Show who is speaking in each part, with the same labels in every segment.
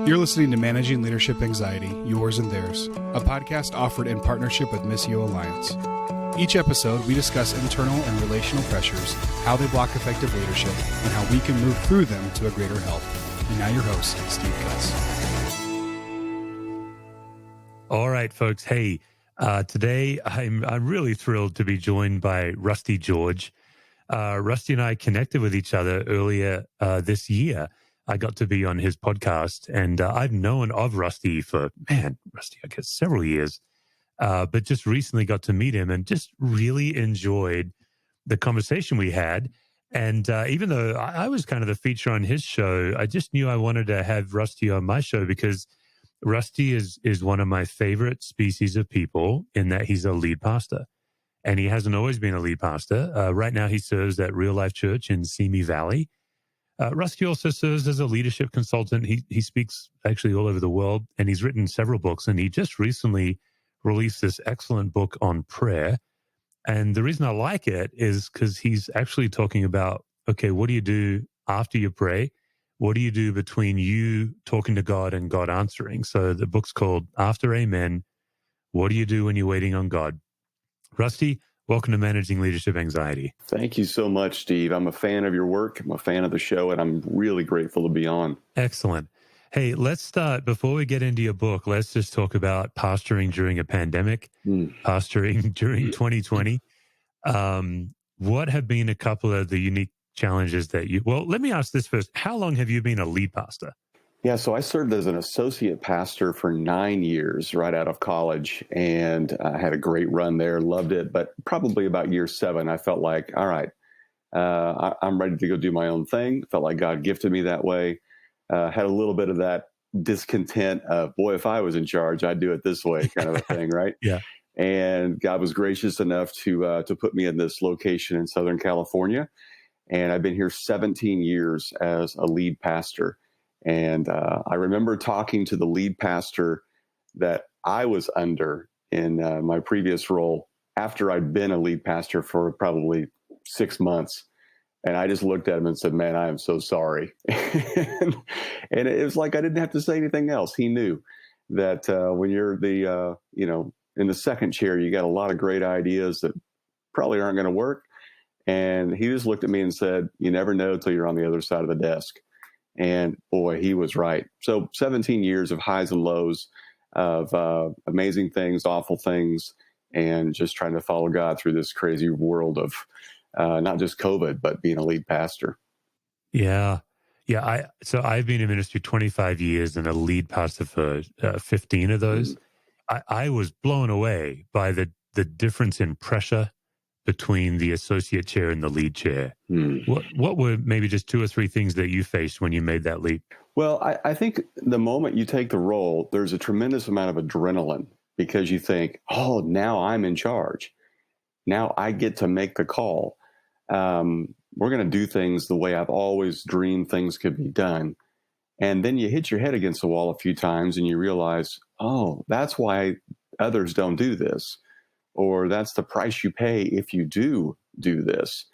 Speaker 1: You're listening to Managing Leadership Anxiety, Yours and Theirs, a podcast offered in partnership with Missio Alliance. Each episode, we discuss internal and relational pressures, how they block effective leadership, and how we can move through them to a greater health. And now your host, Steve Cuss.
Speaker 2: All right, folks. Hey, today I'm really thrilled to be joined by Rusty George. Rusty and I connected with each other earlier this year. I got to be on his podcast, and I've known of Rusty for, I guess several years, but just recently got to meet him and just really enjoyed the conversation we had. And even though I was kind of the feature on his show, I just knew I wanted to have Rusty on my show because Rusty is one of my favorite species of people in that he's a lead pastor. And he hasn't always been a lead pastor. Right now he serves at Real Life Church in Simi Valley. Rusty also serves as a leadership consultant. He speaks actually all over the world, and he's written several books, and he just recently released this excellent book on prayer. And the reason I like it is because he's actually talking about, okay, what do you do after you pray? What do you do between you talking to God and God answering? So the book's called After Amen. What do you do when you're waiting on God? Rusty, welcome to Managing Leadership Anxiety.
Speaker 3: Thank you so much, Steve. I'm a fan of your work. I'm a fan of the show, and I'm really grateful to be on.
Speaker 2: Excellent. Hey, let's start, before we get into your book, let's just talk about pastoring during a pandemic, pastoring during 2020. What have been a couple of the unique challenges that well, let me ask this first. How long have you been a lead pastor?
Speaker 3: Yeah, so I served as an associate pastor for 9 years right out of college, and I had a great run there, loved it. But probably about year 7, I felt like, all right, I'm ready to go do my own thing. Felt like God gifted me that way. Had a little bit of that discontent of, boy, if I was in charge, I'd do it this way kind of a thing, right?
Speaker 2: Yeah.
Speaker 3: And God was gracious enough to put me in this location in Southern California. And I've been here 17 years as a lead pastor. And I remember talking to the lead pastor that I was under in my previous role after I'd been a lead pastor for probably 6 months. And I just looked at him and said, man, I am so sorry. And it was like I didn't have to say anything else. He knew that when you're in the second chair, you got a lot of great ideas that probably aren't going to work. And he just looked at me and said, you never know till you're on the other side of the desk. And boy, he was right. So 17 years of highs and lows, of amazing things, awful things, and just trying to follow God through this crazy world of not just COVID, but being a lead pastor.
Speaker 2: Yeah. Yeah. So I've been in ministry 25 years and a lead pastor for 15 of those. I was blown away by the difference in pressure between the associate chair and the lead chair. What were maybe just 2 or 3 things that you faced when you made that leap?
Speaker 3: Well, I think the moment you take the role, there's a tremendous amount of adrenaline because you think, oh, now I'm in charge. Now I get to make the call. We're going to do things the way I've always dreamed things could be done. And then you hit your head against the wall a few times and you realize, oh, that's why others don't do this. Or that's the price you pay if you do this.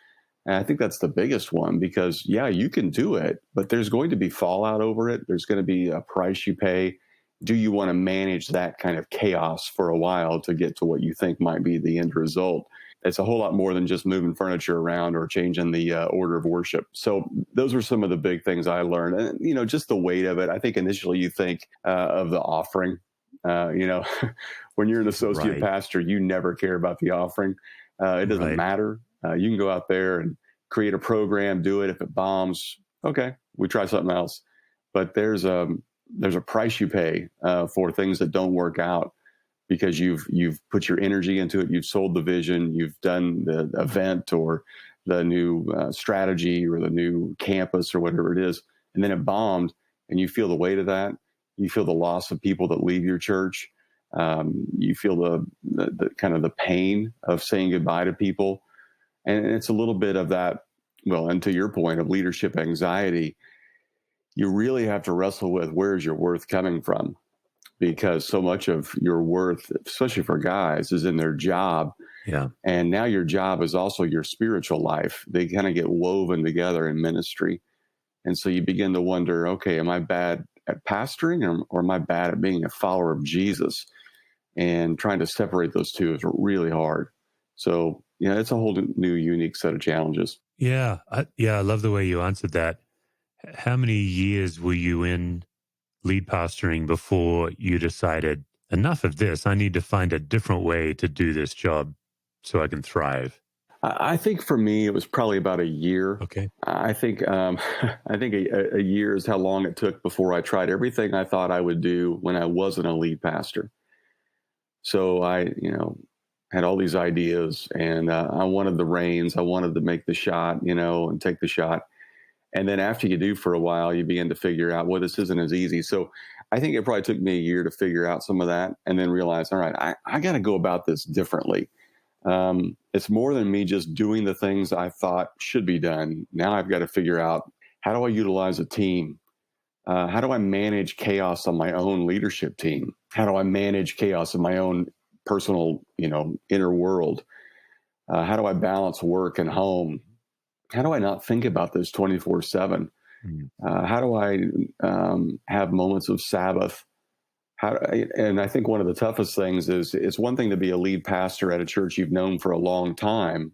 Speaker 3: And I think that's the biggest one because, yeah, you can do it, but there's going to be fallout over it. There's going to be a price you pay. Do you want to manage that kind of chaos for a while to get to what you think might be the end result? It's a whole lot more than just moving furniture around or changing the order of worship. So those were some of the big things I learned. And, just the weight of it. I think initially you think of the offering. When you're an associate pastor, you never care about the offering. It doesn't matter. You can go out there and create a program, do it. If it bombs, okay, we try something else. But there's a price you pay for things that don't work out because you've put your energy into it. You've sold the vision. You've done the event or the new strategy or the new campus or whatever it is, and then it bombed, and you feel the weight of that. You feel the loss of people that leave your church. You feel the kind of the pain of saying goodbye to people. And it's a little bit of that, well, and to your point of leadership anxiety, you really have to wrestle with where's your worth coming from? Because so much of your worth, especially for guys, is in their job.
Speaker 2: Yeah.
Speaker 3: And now your job is also your spiritual life. They kind of get woven together in ministry. And so you begin to wonder, okay, am I bad at pastoring, or am I bad at being a follower of Jesus? And trying to separate those two is really hard. So, it's a whole new, unique set of challenges.
Speaker 2: Yeah. I love the way you answered that. How many years were you in lead pastoring before you decided, enough of this, I need to find a different way to do this job so I can thrive?
Speaker 3: I think for me, it was probably about a year.
Speaker 2: Okay.
Speaker 3: I think I think a year is how long it took before I tried everything I thought I would do when I wasn't a lead pastor. So I, had all these ideas, and I wanted the reins. I wanted to make the shot, and take the shot. And then after you do for a while, you begin to figure out, well, this isn't as easy. So I think it probably took me a year to figure out some of that, and then realize, all right, I got to go about this differently. It's more than me just doing the things I thought should be done. Now I've got to figure out, how do I utilize a team? How do I manage chaos on my own leadership team? How do I manage chaos in my own personal, inner world? How do I balance work and home? How do I not think about this 24/7? How do I have moments of Sabbath? And I think one of the toughest things is, it's one thing to be a lead pastor at a church you've known for a long time.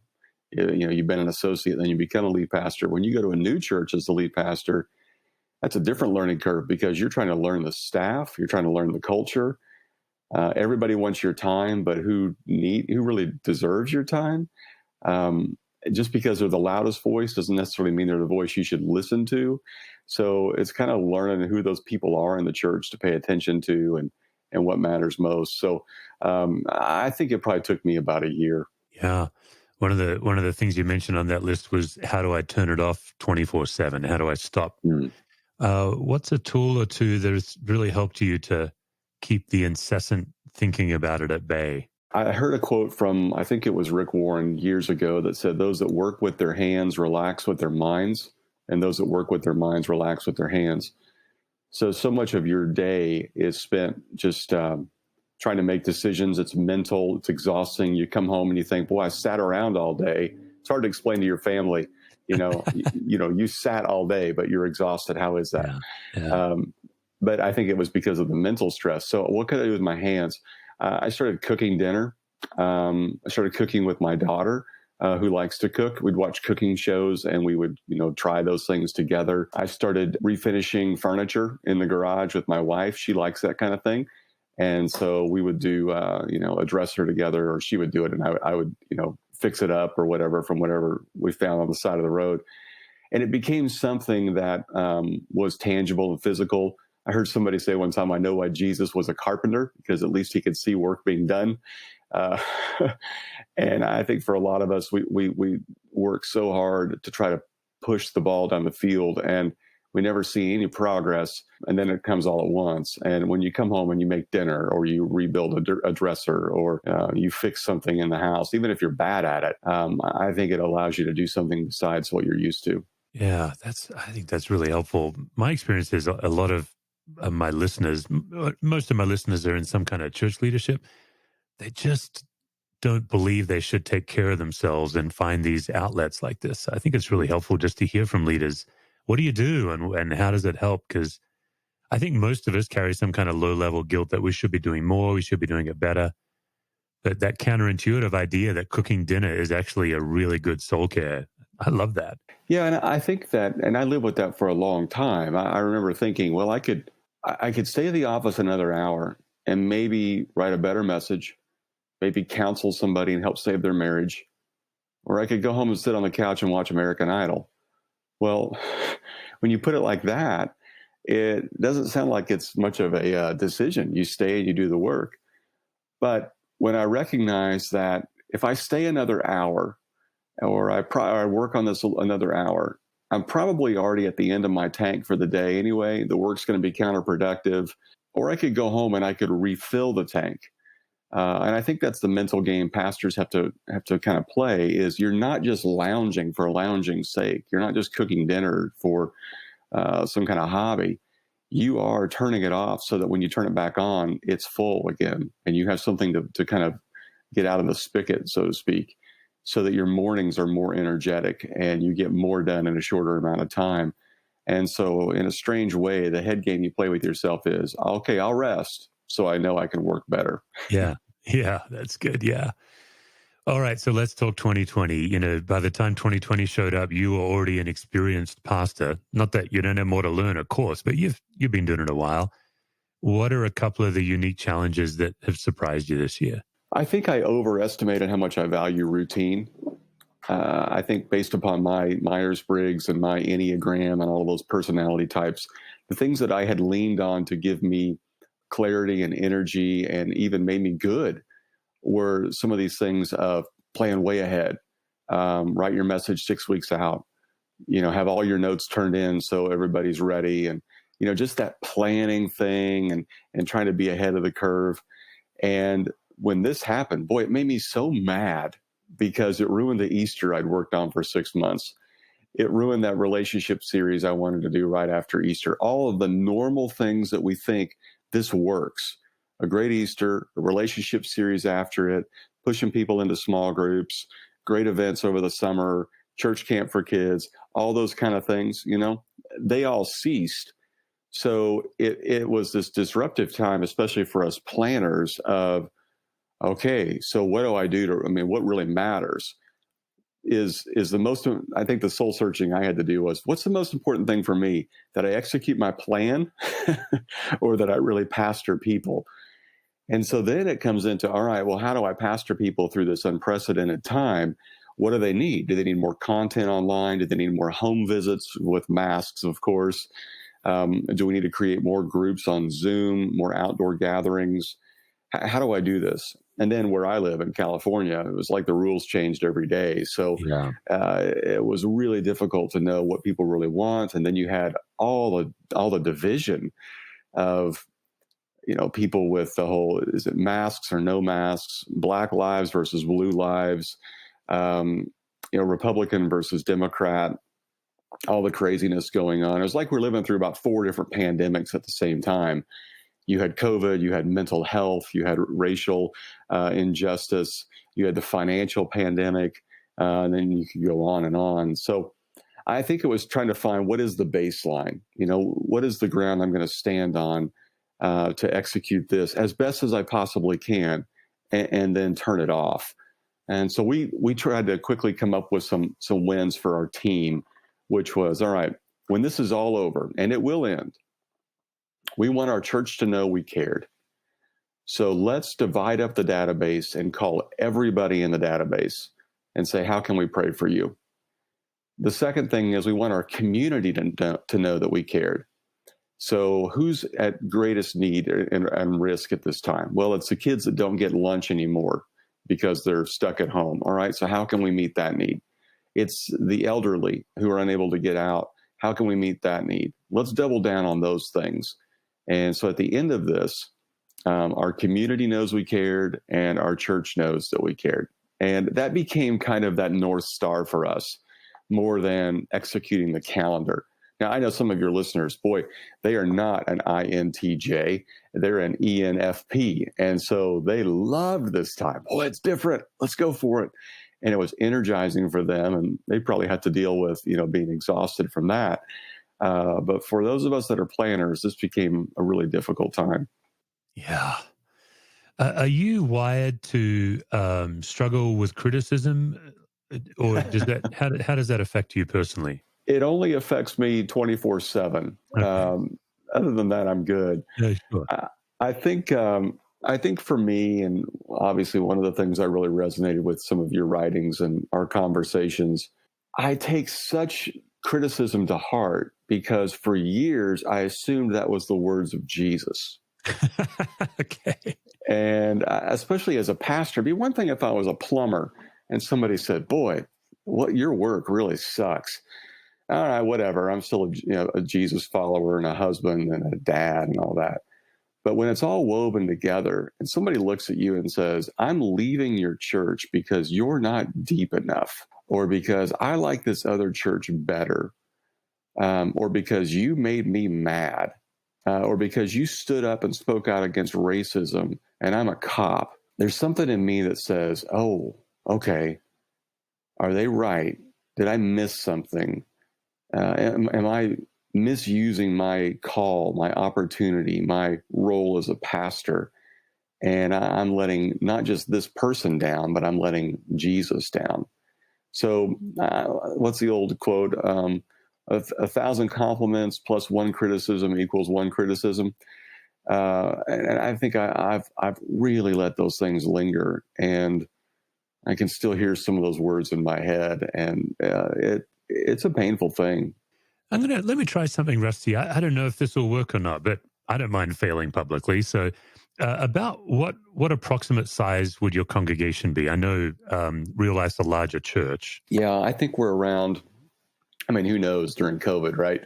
Speaker 3: You've been an associate, then you become a lead pastor. When you go to a new church as the lead pastor, that's a different learning curve, because you're trying to learn the staff, you're trying to learn the culture. Everybody wants your time, but who really deserves your time? Just because they're the loudest voice doesn't necessarily mean they're the voice you should listen to. So it's kind of learning who those people are in the church to pay attention to, and what matters most. So I think it probably took me about a year.
Speaker 2: Yeah. One of the things you mentioned on that list was, how do I turn it off 24/7? How do I stop? What's a tool or two that has really helped you to keep the incessant thinking about it at bay?
Speaker 3: I heard a quote from, I think it was Rick Warren years ago, that said, those that work with their hands relax with their minds, and those that work with their minds relax with their hands. So much of your day is spent just trying to make decisions. It's mental, it's exhausting. You come home and you think, boy, I sat around all day. It's hard to explain to your family, you sat all day, but you're exhausted. How is that?
Speaker 2: Yeah.
Speaker 3: But I think it was because of the mental stress. So what could I do with my hands? I started cooking dinner. I started cooking with my daughter, who likes to cook. We'd watch cooking shows, and we would, try those things together. I started refinishing furniture in the garage with my wife. She likes that kind of thing. And so we would do, a dresser together, or she would do it, and I would, fix it up or whatever from whatever we found on the side of the road. And it became something that was tangible and physical. I heard somebody say one time, I know why Jesus was a carpenter, because at least he could see work being done. And I think for a lot of us, we work so hard to try to push the ball down the field, and we never see any progress. And then it comes all at once. And when you come home and you make dinner, or you rebuild a dresser, or you fix something in the house, even if you're bad at it, I think it allows you to do something besides what you're used to.
Speaker 2: Yeah, I think that's really helpful. My experience is, a lot of my listeners, most of my listeners are in some kind of church leadership. They just don't believe they should take care of themselves and find these outlets like this. I think it's really helpful just to hear from leaders. What do you do, and how does it help? Because I think most of us carry some kind of low-level guilt that we should be doing more, we should be doing it better. But that counterintuitive idea that cooking dinner is actually a really good soul care, I love that.
Speaker 3: Yeah, and I think that, and I lived with that for a long time. I remember thinking, well, I could stay at the office another hour and maybe write a better message, maybe counsel somebody and help save their marriage, or I could go home and sit on the couch and watch American Idol. Well, when you put it like that, it doesn't sound like it's much of a decision. You stay and you do the work. But when I recognize that if I stay another hour, or I work on this another hour, I'm probably already at the end of my tank for the day anyway. The work's going to be counterproductive. Or I could go home and I could refill the tank. And I think that's the mental game pastors have to kind of play, is you're not just lounging for lounging's sake. You're not just cooking dinner for some kind of hobby. You are turning it off so that when you turn it back on, it's full again, and you have something to kind of get out of the spigot, so to speak, so that your mornings are more energetic and you get more done in a shorter amount of time. And so in a strange way, the head game you play with yourself is, okay, I'll rest so I know I can work better.
Speaker 2: Yeah. Yeah. That's good. Yeah. All right. So let's talk 2020. By the time 2020 showed up, you were already an experienced pastor. Not that you don't have more to learn, of course, but you've been doing it a while. What are a couple of the unique challenges that have surprised you this year?
Speaker 3: I think I overestimated how much I value routine. I think based upon my Myers-Briggs and my Enneagram and all of those personality types, the things that I had leaned on to give me clarity and energy and even made me good were some of these things of plan way ahead, write your message 6 weeks out, have all your notes turned in so everybody's ready. And, just that planning thing and trying to be ahead of the curve. And when this happened, boy, it made me so mad because it ruined the Easter I'd worked on for 6 months. It ruined that relationship series I wanted to do right after Easter. All of the normal things that we think this works. A great Easter, a relationship series after it, pushing people into small groups, great events over the summer, church camp for kids, all those kind of things, they all ceased. So it was this disruptive time, especially for us planners of, okay, so what do I do what really matters is the most, I think the soul searching I had to do was, what's the most important thing for me? That I execute my plan or that I really pastor people? And so then it comes into, all right, well, how do I pastor people through this unprecedented time? What do they need? Do they need more content online? Do they need more home visits with masks, of course? Do we need to create more groups on Zoom, more outdoor gatherings? How do I do this? And then where I live in California, it was like the rules changed every day. So it was really difficult to know what people really want. And then you had all the division of, people with the whole, is it masks or no masks, Black lives versus blue lives, Republican versus Democrat, all the craziness going on. It was like we're living through about 4 different pandemics at the same time. You had COVID, you had mental health, you had racial injustice, you had the financial pandemic, and then you could go on and on. So I think it was trying to find what is the baseline, what is the ground I'm going to stand on to execute this as best as I possibly can, and then turn it off. And so we tried to quickly come up with some wins for our team, which was, all right, when this is all over, and it will end, we want our church to know we cared. So let's divide up the database and call everybody in the database and say, how can we pray for you? The second thing is we want our community to know that we cared. So who's at greatest need and risk at this time? Well, it's the kids that don't get lunch anymore because they're stuck at home. All right, so how can we meet that need? It's the elderly who are unable to get out. How can we meet that need? Let's double down on those things. And so at the end of this, our community knows we cared and our church knows that we cared. And that became kind of that North Star for us more than executing the calendar. Now, I know some of your listeners, boy, they are not an INTJ, they're an ENFP. And so they loved this time. Boy, it's different. Let's go for it. And it was energizing for them. And they probably had to deal with, being exhausted from that. But for those of us that are planners, this became a really difficult time.
Speaker 2: Yeah. Are you wired to struggle with criticism, or does that? How does that affect you personally?
Speaker 3: It only affects me 24/7.
Speaker 2: Okay.
Speaker 3: Other than that, I'm good.
Speaker 2: Yeah, sure.
Speaker 3: I think for me, and obviously one of the things I really resonated with some of your writings and our conversations, I take such criticism to heart because for years I assumed that was the words of Jesus.
Speaker 2: Okay.
Speaker 3: And especially as a pastor, one thing if I was a plumber and somebody said, boy, your work really sucks. All right, whatever. I'm still a Jesus follower and a husband and a dad and all that. But when it's all woven together and somebody looks at you and says, I'm leaving your church because you're not deep enough, or because I like this other church better, or because you made me mad, or because you stood up and spoke out against racism and I'm a cop, there's something in me that says, oh, okay, are they right? Did I miss something? Am I misusing my call, my opportunity, my role as a pastor. And I'm letting not just this person down, but I'm letting Jesus down. So what's the old quote? A thousand compliments plus one criticism equals one criticism. And I think I've really let those things linger, and I can still hear some of those words in my head, and it's a painful thing.
Speaker 2: Let me try something, Rusty. I don't know if this will work or not, but I don't mind failing publicly. So, about what approximate size would your congregation be? I know Real Life's a larger church.
Speaker 3: Yeah, I think we're around. I mean, who knows during COVID, right?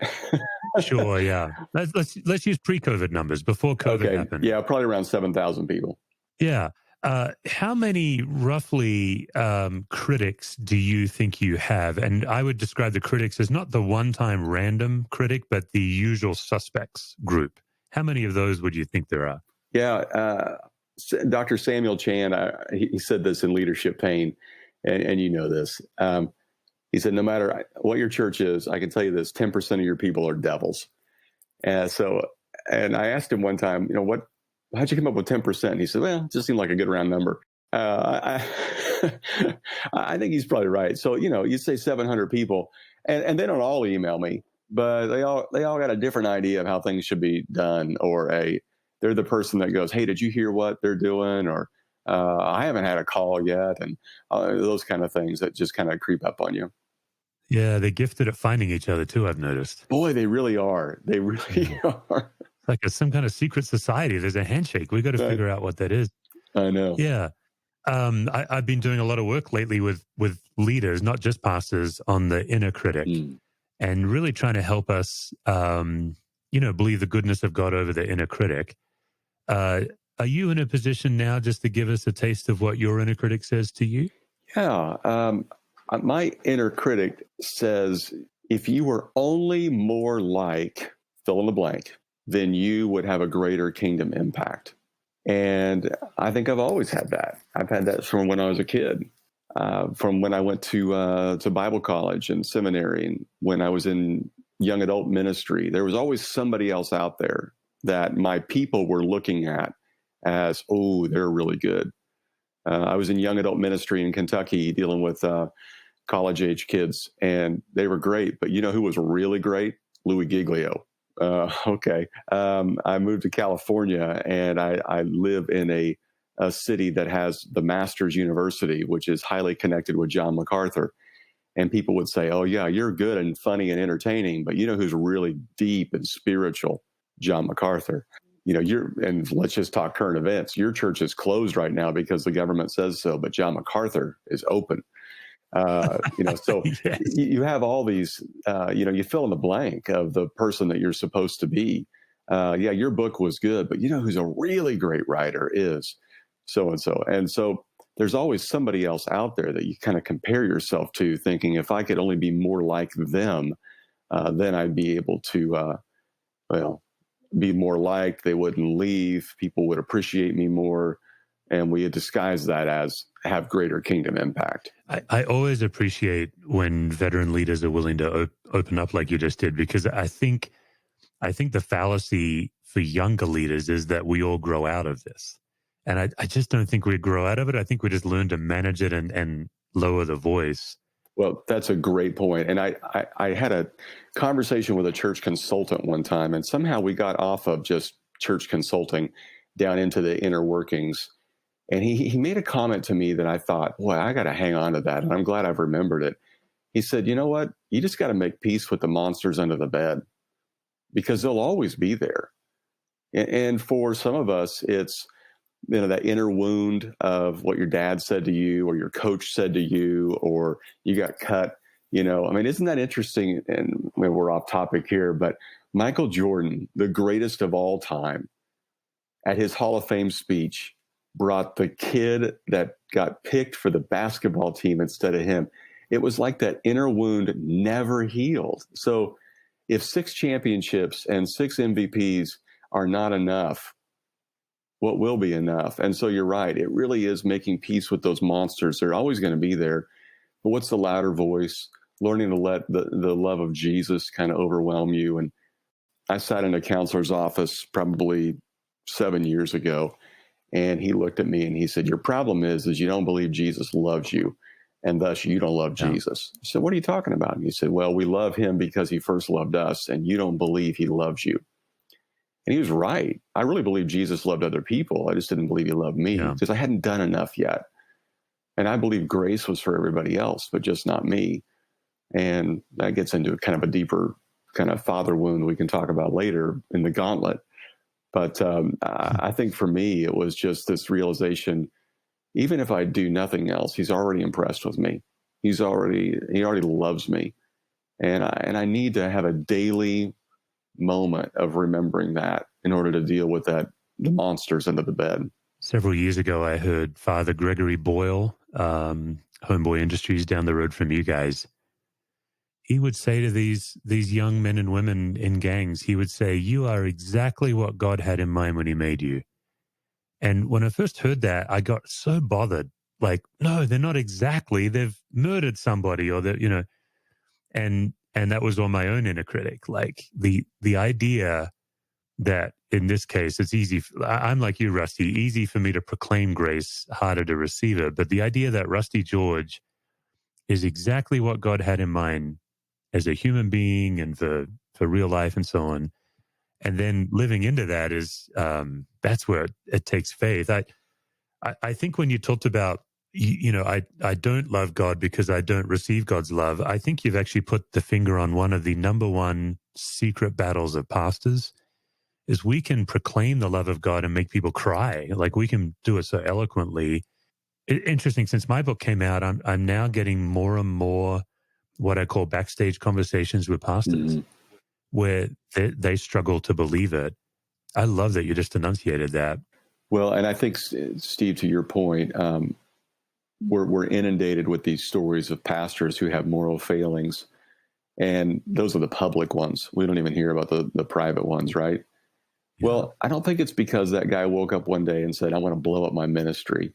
Speaker 2: Sure, yeah. Let's use pre-COVID numbers before COVID happened.
Speaker 3: Yeah, probably around 7,000 people.
Speaker 2: Yeah. How many roughly critics do you think you have? And I would describe the critics as not the one-time random critic, but the usual suspects group. How many of those would you think there are?
Speaker 3: Yeah, Dr. Samuel Chan, he said this in Leadership Pain, and you know this. He said, no matter what your church is, I can tell you this, 10% of your people are devils. And I asked him one time, how'd you come up with 10%? And he said, well, it just seemed like a good round number. I think he's probably right. So, you say 700 people, and they don't all email me, but they all got a different idea of how things should be done, or they're the person that goes, hey, did you hear what they're doing? Or I haven't had a call yet. And those kind of things that just kind of creep up on you.
Speaker 2: Yeah, they're gifted at finding each other too, I've noticed.
Speaker 3: Boy, they really are. They really are.
Speaker 2: Like some kind of secret society. There's a handshake. We got to figure out what that is.
Speaker 3: I know.
Speaker 2: Yeah. I've been doing a lot of work lately with leaders, not just pastors, on the inner critic, and really trying to help us, believe the goodness of God over the inner critic. Are you in a position now just to give us a taste of what your inner critic says to you?
Speaker 3: Yeah. My inner critic says, if you were only more like fill in the blank, then you would have a greater kingdom impact. And I think I've always had that. I've had that from when I was a kid, from when I went to Bible college and seminary, and when I was in young adult ministry. There was always somebody else out there that my people were looking at as, oh, they're really good. I was in young adult ministry in Kentucky dealing with college-age kids, and they were great. But you know who was really great? Louis Giglio. I moved to California, and I live in a city that has the Masters University, which is highly connected with John MacArthur. And people would say, oh, yeah, you're good and funny and entertaining, but you know who's really deep and spiritual? John MacArthur. And let's just talk current events. Your church is closed right now because the government says so, but John MacArthur is open. So yes. You have all these, you fill in the blank of the person that you're supposed to be. Your book was good, but you know who's a really great writer is so-and-so. And so there's always somebody else out there that you kind of compare yourself to, thinking if I could only be more like them, then I'd be able to, be more liked. They wouldn't leave. People would appreciate me more. And we disguise that as have greater kingdom impact.
Speaker 2: I always appreciate when veteran leaders are willing to open up like you just did, because I think the fallacy for younger leaders is that we all grow out of this. And I just don't think we grow out of it. I think we just learn to manage it and lower the voice.
Speaker 3: Well, that's a great point. And I had a conversation with a church consultant one time, and somehow we got off of just church consulting down into the inner workings. And he made a comment to me that I thought, boy, I got to hang on to that. And I'm glad I've remembered it. He said, you know what? You just got to make peace with the monsters under the bed, because they'll always be there. And for some of us, it's, that inner wound of what your dad said to you, or your coach said to you, or you got cut. Isn't that interesting? And we're off topic here, but Michael Jordan, the greatest of all time, at his Hall of Fame speech, brought the kid that got picked for the basketball team instead of him. It was like that inner wound never healed. So if 6 championships and 6 MVPs are not enough, what will be enough? And so you're right. It really is making peace with those monsters. They're always going to be there. But what's the louder voice? Learning to let the love of Jesus kind of overwhelm you, and I sat in a counselor's office probably 7 years ago, and he looked at me and he said, "Your problem is you don't believe Jesus loves you, and thus you don't love Jesus." I said, "What are you talking about?" And he said, "Well, we love him because he first loved us, and you don't believe he loves you." And he was right. I really believe Jesus loved other people. I just didn't believe he loved me because I hadn't done enough yet. And I believe grace was for everybody else, but just not me. And that gets into kind of a deeper kind of father wound we can talk about later in the gauntlet. But I think for me, it was just this realization, even if I do nothing else, he's already impressed with me. He already loves me. And I need to have a daily moment of remembering that in order to deal with the monsters under the bed.
Speaker 2: Several years ago, I heard Father Gregory Boyle, Homeboy Industries down the road from you guys. He would say to these young men and women in gangs, he would say, "You are exactly what God had in mind when he made you." And when I first heard that, I got so bothered. Like, no, they're not exactly. They've murdered somebody, or and that was on my own inner critic. Like the idea that in this case, it's easy. I'm like you, Rusty, easy for me to proclaim grace, harder to receive it. But the idea that Rusty George is exactly what God had in mind as a human being and for real life and so on. And then living into that is, that's where it takes faith. I think when you talked about, I don't love God because I don't receive God's love, I think you've actually put the finger on one of the number one secret battles of pastors, is we can proclaim the love of God and make people cry. Like we can do it so eloquently. Interesting, since my book came out, I'm now getting more and more what I call backstage conversations with pastors where they struggle to believe it. I love that you just enunciated that.
Speaker 3: Well, and I think, Steve, to your point, we're inundated with these stories of pastors who have moral failings, and those are the public ones. We don't even hear about the private ones, right? Yeah. Well, I don't think it's because that guy woke up one day and said, "I want to blow up my ministry,"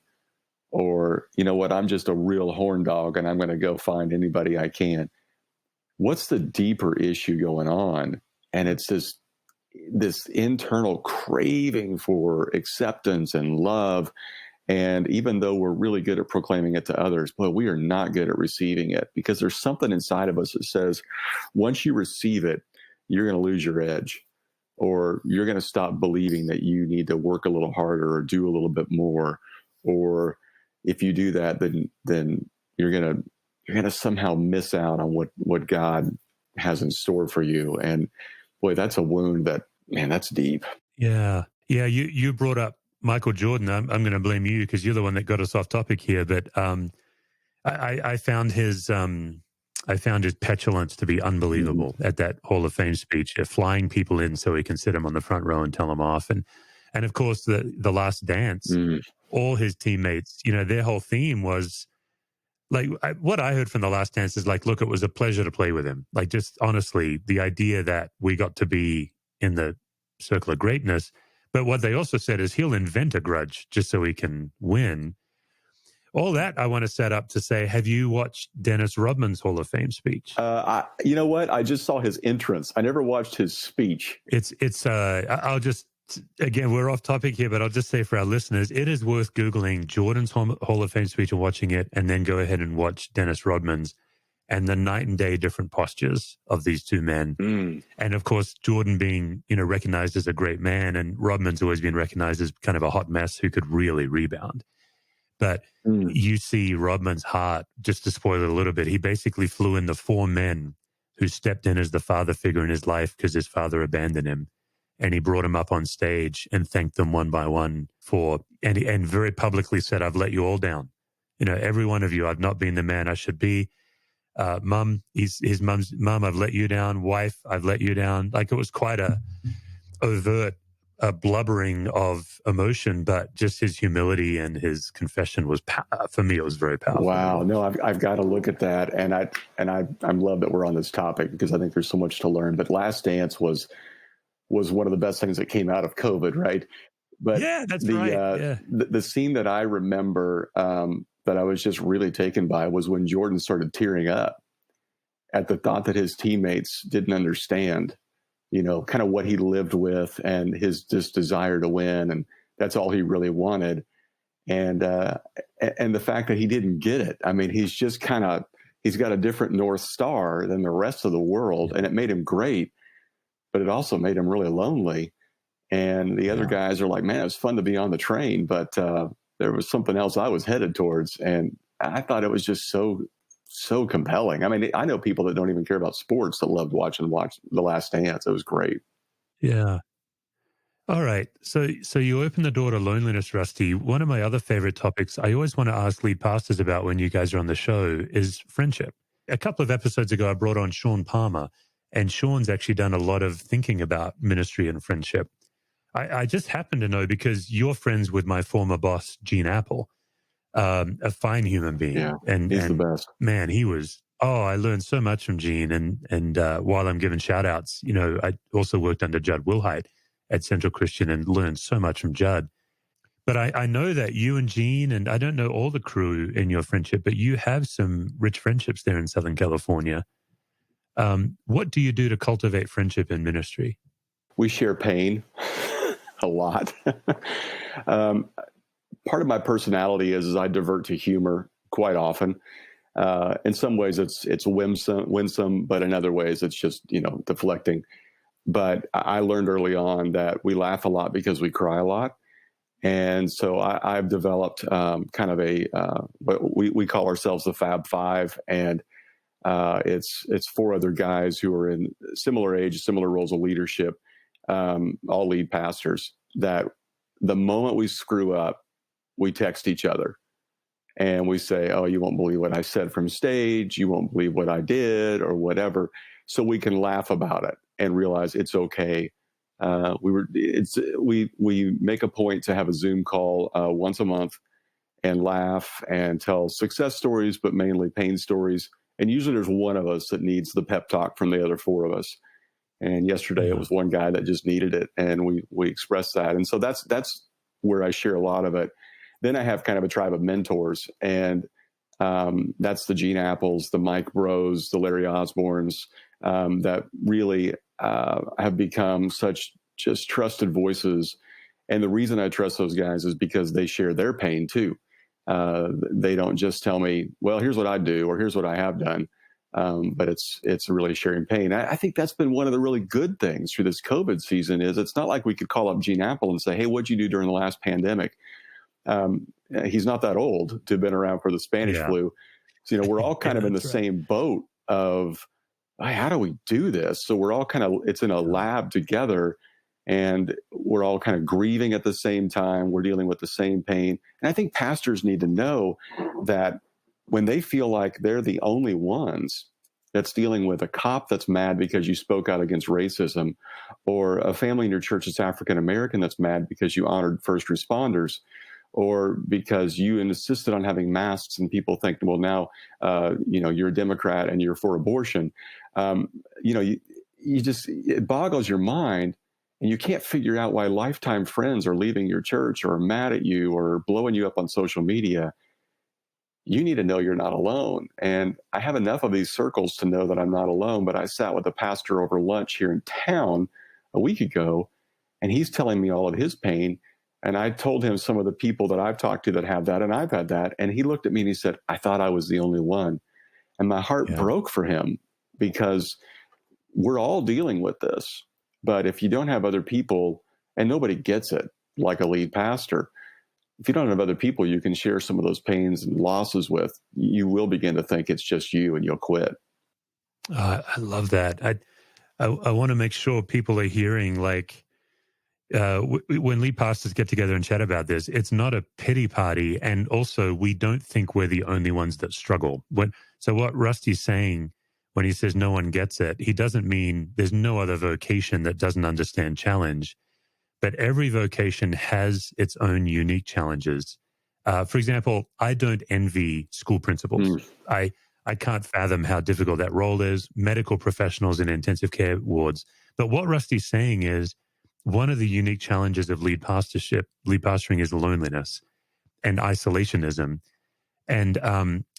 Speaker 3: or, "You know what, I'm just a real horn dog and I'm going to go find anybody I can." What's the deeper issue going on? And it's this internal craving for acceptance and love. And even though we're really good at proclaiming it to others, but we are not good at receiving it, because there's something inside of us that says, once you receive it, you're going to lose your edge, or you're going to stop believing that you need to work a little harder or do a little bit more. Or if you do that, then you're going to somehow miss out on what God has in store for you. And boy, that's a wound that's deep.
Speaker 2: Yeah. Yeah. You brought up Michael Jordan. I'm going to blame you because you're the one that got us off topic here. But I found his petulance to be unbelievable at that Hall of Fame speech, flying people in so he can sit them on the front row and tell them off. And of course, the Last Dance, all his teammates, their whole theme was, like, what I heard from The Last Dance is like, look, it was a pleasure to play with him. Like, just honestly, the idea that we got to be in the circle of greatness. But what they also said is he'll invent a grudge just so he can win. All that I want to set up to say, have you watched Dennis Rodman's Hall of Fame speech?
Speaker 3: You know what? I just saw his entrance. I never watched his speech.
Speaker 2: I'll just, again, we're off topic here, but I'll just say for our listeners, it is worth Googling Jordan's Hall of Fame speech and watching it, and then go ahead and watch Dennis Rodman's, and the night and day different postures of these two men. And of course, Jordan being, recognized as a great man, and Rodman's always been recognized as kind of a hot mess who could really rebound. But you see Rodman's heart, just to spoil it a little bit, he basically flew in the four men who stepped in as the father figure in his life because his father abandoned him. And he brought him up on stage and thanked them one by one and very publicly said, "I've let you all down. Every one of you, I've not been the man I should be. Mum," his mum's mum, "I've let you down. Wife, I've let you down." Like, it was quite a overt blubbering of emotion, but just his humility and his confession was, for me, it was very powerful.
Speaker 3: Wow. No, I've got to look at that. And I love that we're on this topic, because I think there's so much to learn. But Last Dance was one of the best things that came out of COVID, right? But
Speaker 2: yeah, that's right.
Speaker 3: The scene that I remember that I was just really taken by was when Jordan started tearing up at the thought that his teammates didn't understand kind of what he lived with and his just desire to win. And that's all he really wanted. And the fact that he didn't get it, I mean, he's got a different North Star than the rest of the world. And it made him great, but it also made him really lonely. And the other guys are like, man, it was fun to be on the train, but there was something else I was headed towards. And I thought it was just so compelling. I mean, I know people that don't even care about sports that loved watching The Last Dance. It was great.
Speaker 2: Yeah. All right. So you open the door to loneliness, Rusty. One of my other favorite topics I always want to ask lead pastors about when you guys are on the show is friendship. A couple of episodes ago, I brought on Sean Palmer, and Sean's actually done a lot of thinking about ministry and friendship. I just happen to know because you're friends with my former boss, Gene Apple, a fine human being.
Speaker 3: Yeah, he's the best.
Speaker 2: Man, he was, I learned so much from Gene. And while I'm giving shout outs, I also worked under Judd Wilhite at Central Christian and learned so much from Judd. But I know that you and Gene, and I don't know all the crew in your friendship, but you have some rich friendships there in Southern California. What do you do to cultivate friendship in ministry?
Speaker 3: We share pain a lot. Part of my personality is I divert to humor quite often. In some ways it's winsome, but in other ways it's just, deflecting. But I learned early on that we laugh a lot because we cry a lot. And so I've developed kind of what we call ourselves the Fab Five. And it's four other guys who are in similar age, similar roles of leadership, all lead pastors, that the moment we screw up, we text each other and we say, oh, you won't believe what I said from stage. You won't believe what I did or whatever. So we can laugh about it and realize it's okay. We make a point to have a Zoom call once a month and laugh and tell success stories, but mainly pain stories. And usually there's one of us that needs the pep talk from the other four of us. And yesterday it was one guy that just needed it, and we expressed that. And so that's where I share a lot of it. Then I have kind of a tribe of mentors, and that's the Gene Apples, the Mike Bros, the Larry Osborns, that really have become such just trusted voices. And the reason I trust those guys is because they share their pain too. They don't just tell me, well, here's what I do, or here's what I have done. But it's really sharing pain. I think that's been one of the really good things through this COVID season is it's not like we could call up Gene Apple and say, hey, what'd you do during the last pandemic? He's not that old to have been around for the Spanish flu. So, we're all kind of in the same boat of, hey, how do we do this? So we're all it's in a lab together, and we're all kind of grieving at the same time. We're dealing with the same pain. And I think pastors need to know that when they feel like they're the only ones that's dealing with a cop that's mad because you spoke out against racism, or a family in your church that's African American that's mad because you honored first responders, or because you insisted on having masks and people think, well, now, you're a Democrat and you're for abortion. It boggles your mind, and you can't figure out why lifetime friends are leaving your church or are mad at you or blowing you up on social media. You need to know you're not alone. And I have enough of these circles to know that I'm not alone. But I sat with a pastor over lunch here in town a week ago, and he's telling me all of his pain. And I told him some of the people that I've talked to that have that, and I've had that. And he looked at me and he said, I thought I was the only one. And my heart broke for him, because we're all dealing with this. But if you don't have other people, and nobody gets it like a lead pastor, if you don't have other people you can share some of those pains and losses with, you will begin to think it's just you, and you'll quit.
Speaker 2: I love that. I want to make sure people are hearing, like, when lead pastors get together and chat about this, it's not a pity party. And also, we don't think we're the only ones that struggle. So what Rusty's saying when he says no one gets it, he doesn't mean there's no other vocation that doesn't understand challenge. But every vocation has its own unique challenges. For example, I don't envy school principals. I can't fathom how difficult that role is, medical professionals in intensive care wards. But what Rusty's saying is, one of the unique challenges of lead pastoring is loneliness and isolationism. And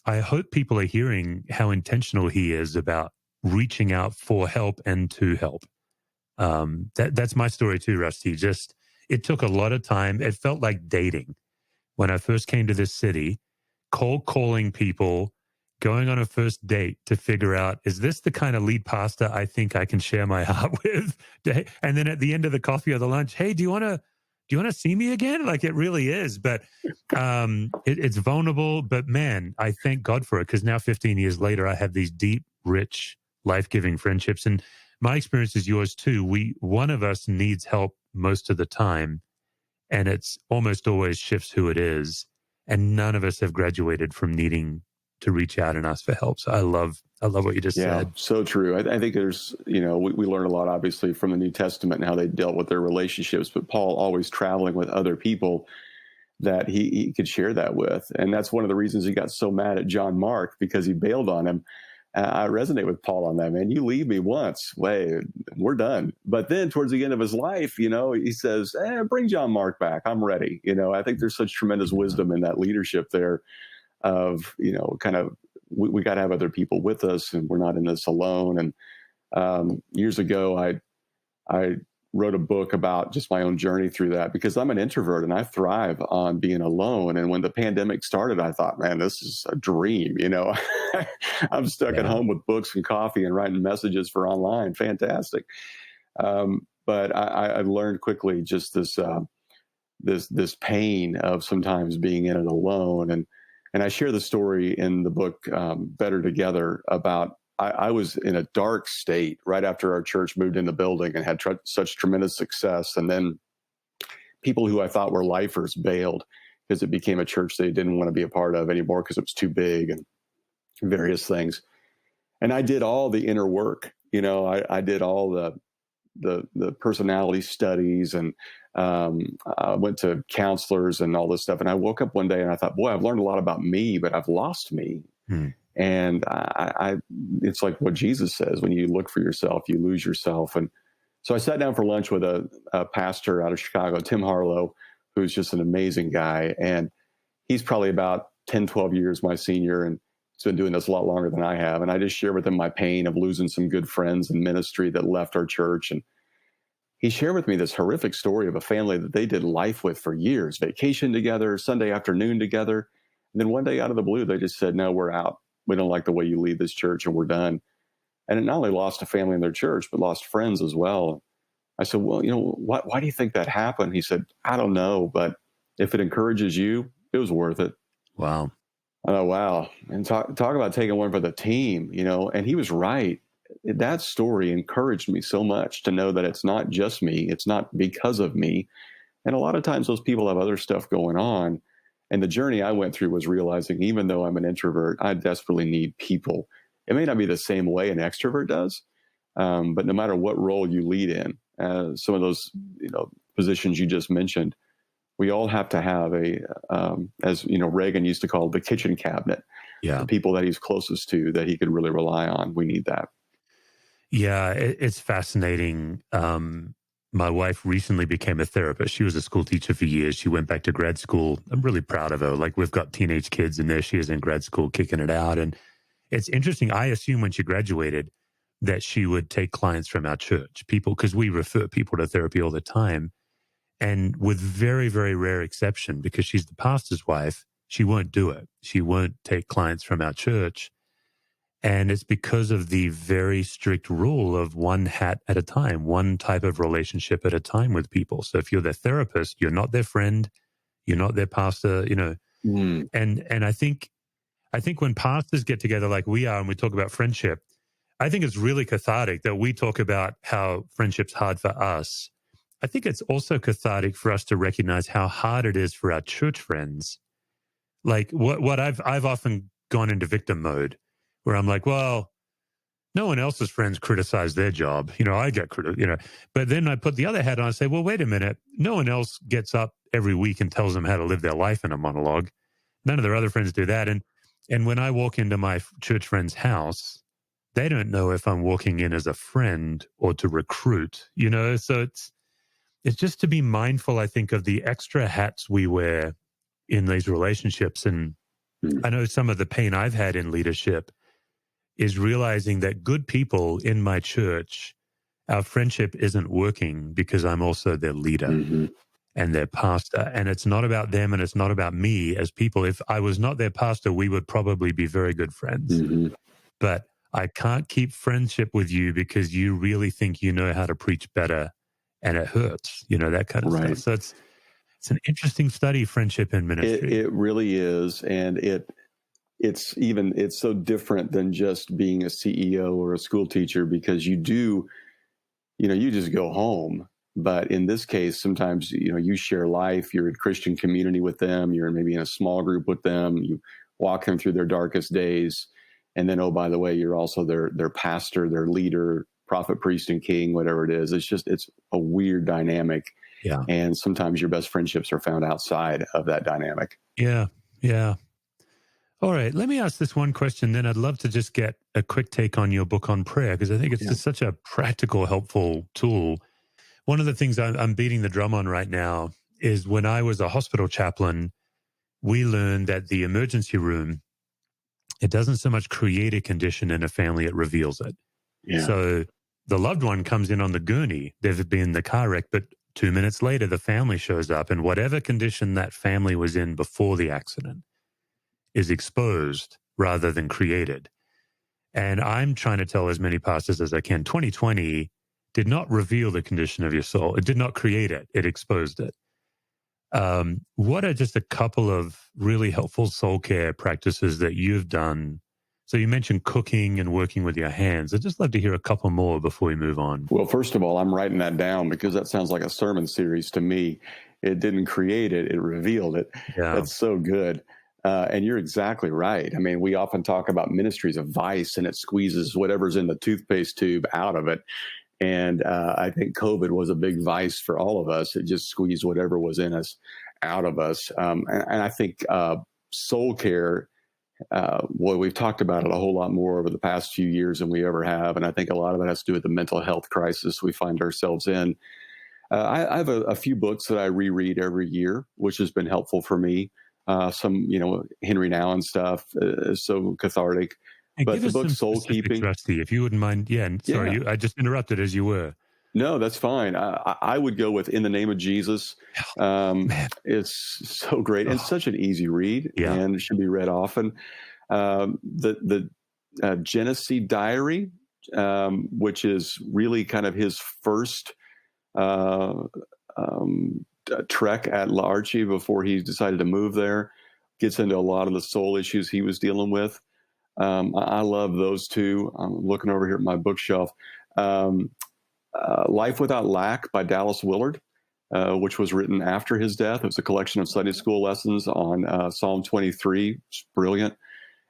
Speaker 2: I hope people are hearing how intentional he is about reaching out for help and to help. That's my story too, Rusty. Just, it took a lot of time. It felt like dating when I first came to this city, cold calling people, going on a first date to figure out, is this the kind of lead pastor I think I can share my heart with? And then at the end of the coffee or the lunch, hey, do you want to see me again? Like, it really is. But it's vulnerable. But man, I thank God for it, because now 15 years later, I have these deep, rich, life-giving friendships. And my experience is yours too. One of us needs help most of the time, and it's almost always shifts who it is. And none of us have graduated from needing to reach out and ask for help. So I love what you just said.
Speaker 3: So true. I think there's, we learn a lot, obviously, from the New Testament and how they dealt with their relationships, but Paul always traveling with other people that he could share that with. And that's one of the reasons he got so mad at John Mark, because he bailed on him. I resonate with Paul on that, man. You leave me once, we're done. But then towards the end of his life, he says, bring John Mark back. I'm ready. I think there's such tremendous wisdom in that leadership there of, kind of, we got to have other people with us, and we're not in this alone. And years ago, I wrote a book about just my own journey through that, because I'm an introvert and I thrive on being alone. And when the pandemic started, I thought, man, this is a dream. I'm stuck at home with books and coffee and writing messages for online. Fantastic. But I learned quickly just this pain of sometimes being in it alone. And I share the story in the book, Better Together, about I was in a dark state right after our church moved in the building and had such tremendous success. And then people who I thought were lifers bailed because it became a church they didn't want to be a part of anymore because it was too big and various things. And I did all the inner work. I did all the personality studies, and I went to counselors and all this stuff. And I woke up one day and I thought, boy, I've learned a lot about me, but I've lost me. And it's like what Jesus says, when you look for yourself, you lose yourself. And so I sat down for lunch with a pastor out of Chicago, Tim Harlow, who's just an amazing guy. And he's probably about 10, 12 years my senior, and he's been doing this a lot longer than I have. And I just shared with him my pain of losing some good friends in ministry that left our church. And he shared with me this horrific story of a family that they did life with for years, vacation together, Sunday afternoon together. And then one day out of the blue, they just said, no, we're out. We don't like the way you lead this church, and we're done. And it not only lost a family in their church, but lost friends as well. I said, well, why do you think that happened? He said, I don't know, but if it encourages you, it was worth it.
Speaker 2: Wow.
Speaker 3: Oh, wow. And talk about taking one for the team, and he was right. That story encouraged me so much to know that it's not just me. It's not because of me. And a lot of times those people have other stuff going on. And the journey I went through was realizing, even though I'm an introvert, I desperately need people. It may not be the same way an extrovert does, but no matter what role you lead in, some of those positions you just mentioned, we all have to have as Reagan used to call it, the kitchen cabinet.
Speaker 2: Yeah,
Speaker 3: the people that he's closest to that he could really rely on. We need that.
Speaker 2: Yeah, it's fascinating. My wife recently became a therapist. She was a school teacher for years. She went back to grad school. I'm really proud of her. Like, we've got teenage kids, and there she is in grad school kicking it out. And it's interesting. I assume when she graduated that she would take clients from our church, people, because we refer people to therapy all the time. And with very, very rare exception, because she's the pastor's wife, she won't do it. She won't take clients from our church. And it's because of the very strict rule of one hat at a time, one type of relationship at a time with people. So if you're their therapist, you're not their friend, you're not their pastor, And I think when pastors get together like we are and we talk about friendship, I think it's really cathartic that we talk about how friendship's hard for us. I think it's also cathartic for us to recognize how hard it is for our church friends. Like what I've often gone into victim mode, where I'm like, well, no one else's friends criticize their job. I get criticized, But then I put the other hat on and say, well, wait a minute. No one else gets up every week and tells them how to live their life in a monologue. None of their other friends do that. And when I walk into my church friend's house, they don't know if I'm walking in as a friend or to recruit, So it's just to be mindful, I think, of the extra hats we wear in these relationships. And I know some of the pain I've had in leadership is realizing that good people in my church our friendship isn't working because I'm also their leader
Speaker 3: Mm-hmm.
Speaker 2: and their pastor. And it's not about them and it's not about me as people. If I was not their pastor, we would probably be very good friends.
Speaker 3: Mm-hmm.
Speaker 2: But I can't keep friendship with you because you really think you know how to preach better and it hurts, that kind of
Speaker 3: Right.
Speaker 2: stuff. So it's an interesting study, friendship in ministry.
Speaker 3: It really is. And it's so different than just being a CEO or a school teacher, because you just go home. But in this case, sometimes, you share life, you're in Christian community with them, you're maybe in a small group with them, you walk them through their darkest days. And then, oh, by the way, you're also their pastor, their leader, prophet, priest, and king, whatever it is. It's a weird dynamic.
Speaker 2: Yeah.
Speaker 3: And sometimes your best friendships are found outside of that dynamic.
Speaker 2: Yeah. Yeah. All right. Let me ask this one question. Then I'd love to just get a quick take on your book on prayer, because I think it's just such a practical, helpful tool. One of the things I'm beating the drum on right now is when I was a hospital chaplain, we learned that the emergency room, it doesn't so much create a condition in a family, it reveals it.
Speaker 3: Yeah.
Speaker 2: So the loved one comes in on the gurney, they've been in the car wreck, but 2 minutes later, the family shows up, and whatever condition that family was in before the accident is exposed rather than created. And I'm trying to tell as many pastors as I can, 2020 did not reveal the condition of your soul. It did not create it. It exposed it. What are just a couple of really helpful soul care practices that you've done? So you mentioned cooking and working with your hands. I'd just love to hear a couple more before we move on.
Speaker 3: Well, first of all, I'm writing that down because that sounds like a sermon series to me. It didn't create it, it revealed it.
Speaker 2: Yeah.
Speaker 3: That's so good. And you're exactly right. I mean, we often talk about ministries of vice, and it squeezes whatever's in the toothpaste tube out of it. And I think COVID was a big vice for all of us. It just squeezed whatever was in us out of us. And I think soul care, we've talked about it a whole lot more over the past few years than we ever have. And I think a lot of it has to do with the mental health crisis we find ourselves in. I have a few books that I reread every year, which has been helpful for me. Some, Henry Nouwen stuff is so cathartic.
Speaker 2: And
Speaker 3: but
Speaker 2: give
Speaker 3: the
Speaker 2: us
Speaker 3: book
Speaker 2: some
Speaker 3: Soul
Speaker 2: specifics,
Speaker 3: Keeping,
Speaker 2: Rusty, if you wouldn't mind. Yeah, sorry, I just interrupted as you were.
Speaker 3: No, that's fine. I would go with In the Name of Jesus. It's so great and such an easy read, and should be read often. The Genesee Diary, which is really kind of his first trek at L'Arche before he decided to move there, gets into a lot of the soul issues he was dealing with. I love those two. I'm looking over here at my bookshelf. Life Without Lack by Dallas Willard, which was written after his death. It was a collection of Sunday school lessons on Psalm 23. It's brilliant.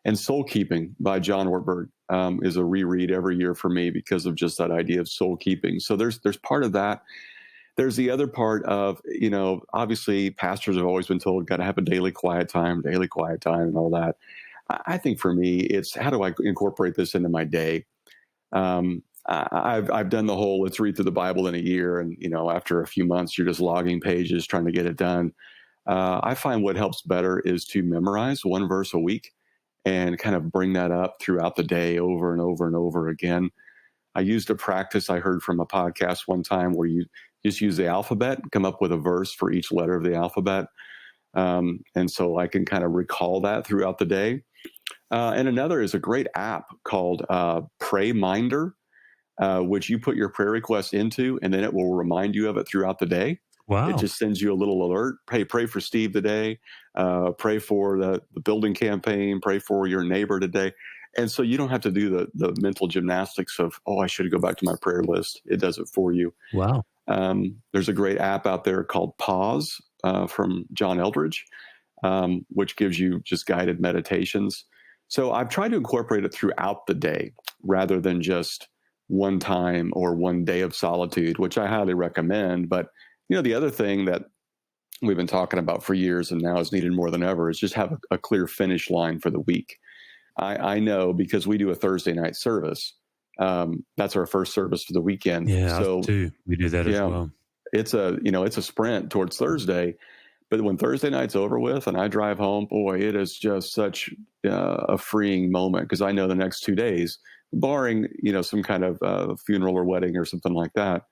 Speaker 3: And Soul Keeping by John Ortberg is a reread every year for me because of just that idea of soul keeping. So there's part of that. There's the other part of, obviously pastors have always been told, got to have a daily quiet time and all that. I think for me, it's how do I incorporate this into my day? I've done the whole, let's read through the Bible in a year. And, after a few months, you're just logging pages, trying to get it done. I find what helps better is to memorize one verse a week and kind of bring that up throughout the day over and over and over again. I used a practice I heard from a podcast one time where you just use the alphabet, come up with a verse for each letter of the alphabet. And so I can kind of recall that throughout the day. And another is a great app called Pray Minder, which you put your prayer request into, and then it will remind you of it throughout the day.
Speaker 2: Wow.
Speaker 3: It just sends you a little alert. Hey, pray for Steve today. Pray for the building campaign. Pray for your neighbor today. And so you don't have to do the mental gymnastics of, I should go back to my prayer list. It does it for you.
Speaker 2: Wow.
Speaker 3: There's a great app out there called Pause from John Eldridge, which gives you just guided meditations. So I've tried to incorporate it throughout the day rather than just one time or one day of solitude, which I highly recommend. But, the other thing that we've been talking about for years and now is needed more than ever is just have a clear finish line for the week. I know because we do a Thursday night service. That's our first service for the weekend.
Speaker 2: Yeah,
Speaker 3: so
Speaker 2: us too. We do that as well.
Speaker 3: It's a sprint towards Thursday. But when Thursday night's over with and I drive home, boy, it is just such a freeing moment because I know the next 2 days barring, some kind of funeral or wedding or something like that,